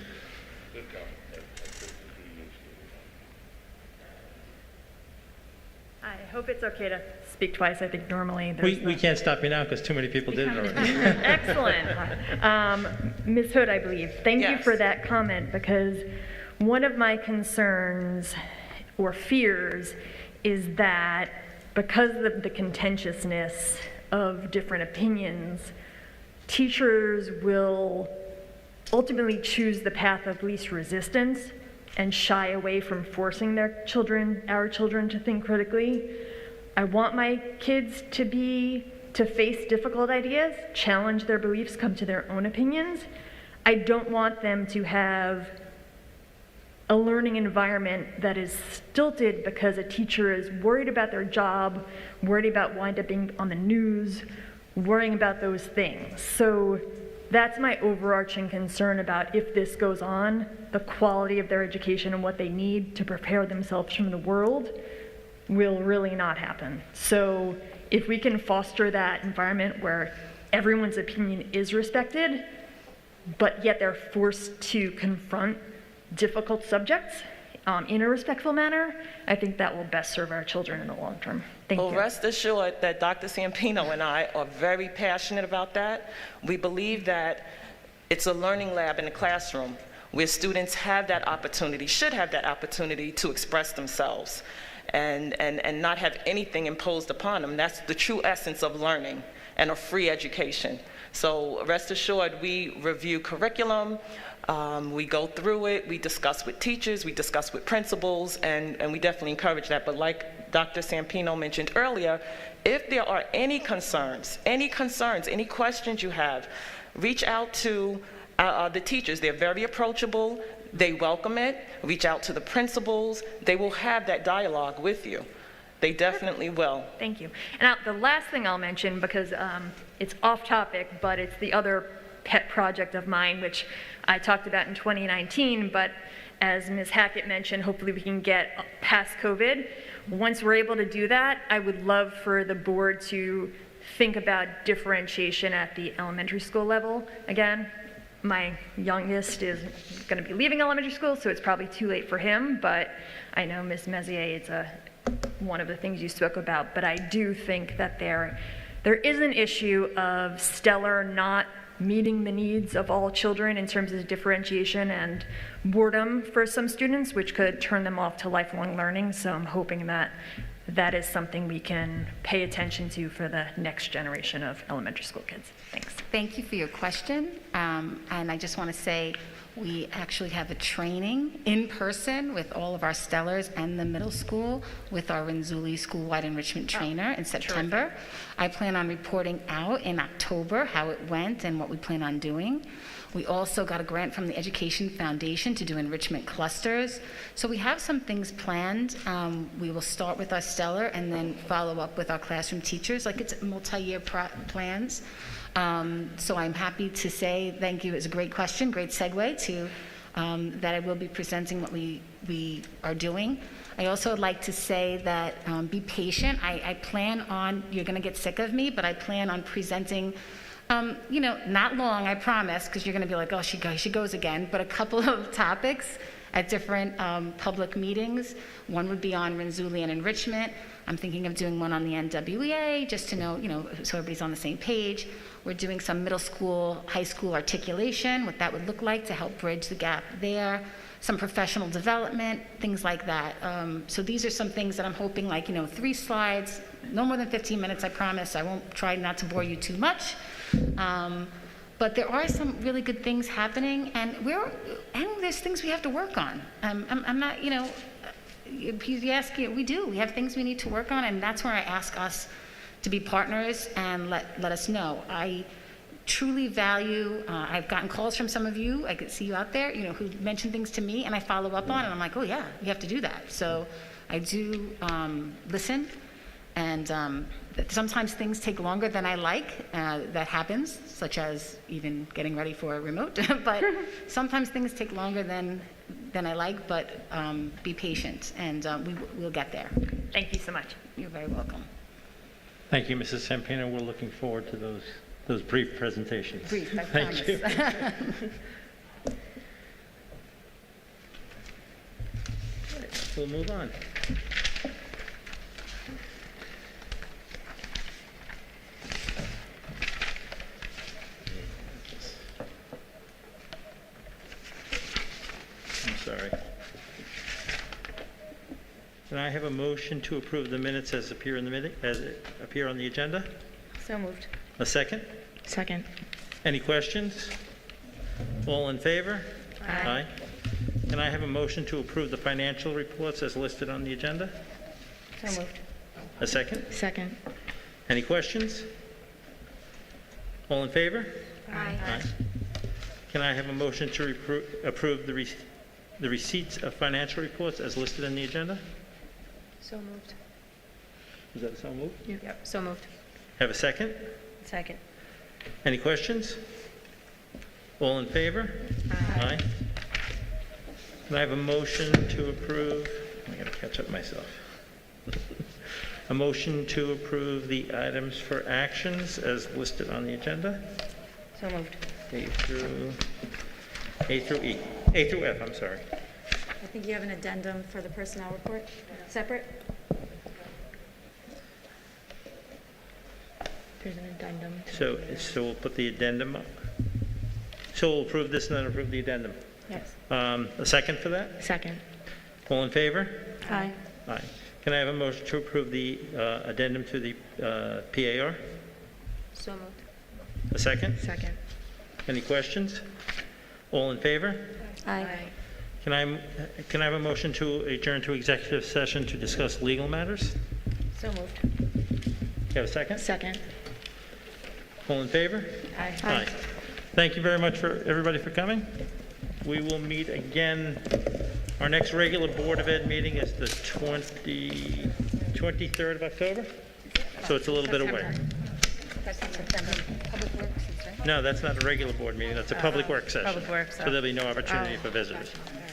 I hope it's okay to speak twice. I think normally We can't stop you now because too many people did it already. Excellent. Ms. Hood, I believe. Thank you for that comment, because one of my concerns or fears is that because of the contentiousness of different opinions, teachers will ultimately choose the path of least resistance and shy away from forcing our children to think critically. I want my kids to face difficult ideas, challenge their beliefs, come to their own opinions. I don't want them to have a learning environment that is stilted because a teacher is worried about their job, worried about wind up being on the news, worrying about those things. So that's my overarching concern about if this goes on, the quality of their education and what they need to prepare themselves from the world will really not happen. So if we can foster that environment where everyone's opinion is respected, but yet they're forced to confront difficult subjects in a respectful manner, I think that will best serve our children in the long term. Thank you. Well, rest assured that Dr. Sampino and I are very passionate about that. We believe that it's a learning lab in the classroom where students have that opportunity, should have that opportunity to express themselves and not have anything imposed upon them. That's the true essence of learning and a free education. So rest assured, we review curriculum, we go through it, we discuss with teachers, we discuss with principals, and we definitely encourage that. But like Dr. Sampino mentioned earlier, if there are any concerns, any questions you have, reach out to the teachers. They're very approachable, they welcome it. Reach out to the principals, they will have that dialogue with you. They definitely will. Thank you. And the last thing I'll mention, because it's off topic, but it's the other pet project of mine, which I talked about in 2019, but as Ms. Hackett mentioned, hopefully we can get past COVID. Once we're able to do that, I would love for the board to think about differentiation at the elementary school level. Again, my youngest is going to be leaving elementary school, so it's probably too late for him, but I know Ms. Mezier, it's one of the things you spoke about, but I do think that there is an issue of Stellar not meeting the needs of all children in terms of differentiation and boredom for some students, which could turn them off to lifelong learning. So I'm hoping that that is something we can pay attention to for the next generation of elementary school kids. Thanks. Thank you for your question. And I just want to say we actually have a training in person with all of our Stellars and the middle school with our Renzulli school-wide enrichment trainer in September. Terrific. I plan on reporting out in October how it went and what we plan on doing. We also got a grant from the Education Foundation to do enrichment clusters. So we have some things planned. We will start with our Stellar and then follow up with our classroom teachers, like it's multi-year plans. So I'm happy to say thank you. It's a great question, great segue to that I will be presenting what we are doing. I also would like to say that be patient. I plan on, you're going to get sick of me, but I plan on presenting not long, I promise, because you're going to be like, oh, she goes again, but a couple of topics at different public meetings. One would be on Renzulli and enrichment. I'm thinking of doing one on the NWEA, just to know, so everybody's on the same page. We're doing some middle school, high school articulation, what that would look like to help bridge the gap there. Some professional development, things like that. So these are some things that I'm hoping, 3 slides, no more than 15 minutes, I promise. I won't try not to bore you too much. But there are some really good things happening, and there's things we have to work on. I'm not, you ask, we do. We have things we need to work on, and that's where I ask us to be partners and let us know. I truly value, I've gotten calls from some of you, I could see you out there, who mention things to me, and I follow up on it, and I'm like, oh yeah, you have to do that. So I do listen, and sometimes things take longer than I like. That happens, such as even getting ready for a remote. But sometimes things take longer than I like, but be patient, and we'll get there. Thank you so much. You're very welcome. Thank you, Mrs. Sampino. We're looking forward to those brief presentations. Brief, I Thank you. promise. We'll move on. I'm sorry. Can I have a motion to approve the minutes as appear on the agenda? So moved. A second? Second. Any questions? All in favor? Aye. Can I have a motion to approve the financial reports as listed on the agenda? So moved. A second? Second. Any questions? All in favor? Aye. Can I have a motion to approve the receipts of financial reports as listed in the agenda? So moved. Is that a so moved? Yep, so moved. Have a second? Second. Any questions? All in favor? Aye. Can I have a motion to approve, I gotta catch up myself. A motion to approve the items for actions as listed on the agenda? So moved. A through F, I'm sorry. I think you have an addendum for the personnel report, separate? There's an addendum. So we'll put the addendum up. So we'll approve this and then approve the addendum. Yes. A second for that? Second. All in favor? Aye. Aye. Can I have a motion to approve the addendum to the PAR? So moved. A second? Second. Any questions? All in favor? Aye. Can I have a motion to adjourn to executive session to discuss legal matters? So moved. You have a second? Second. All in favor? Aye. Aye. Thank you very much for everybody for coming. We will meet again. Our next regular Board of Ed meeting is the 23rd of October. So it's a little bit away. That's in September. Public Works is that? No, that's not a regular board meeting. That's a public work session. Public Works, So there'll be no opportunity for visitors. All right.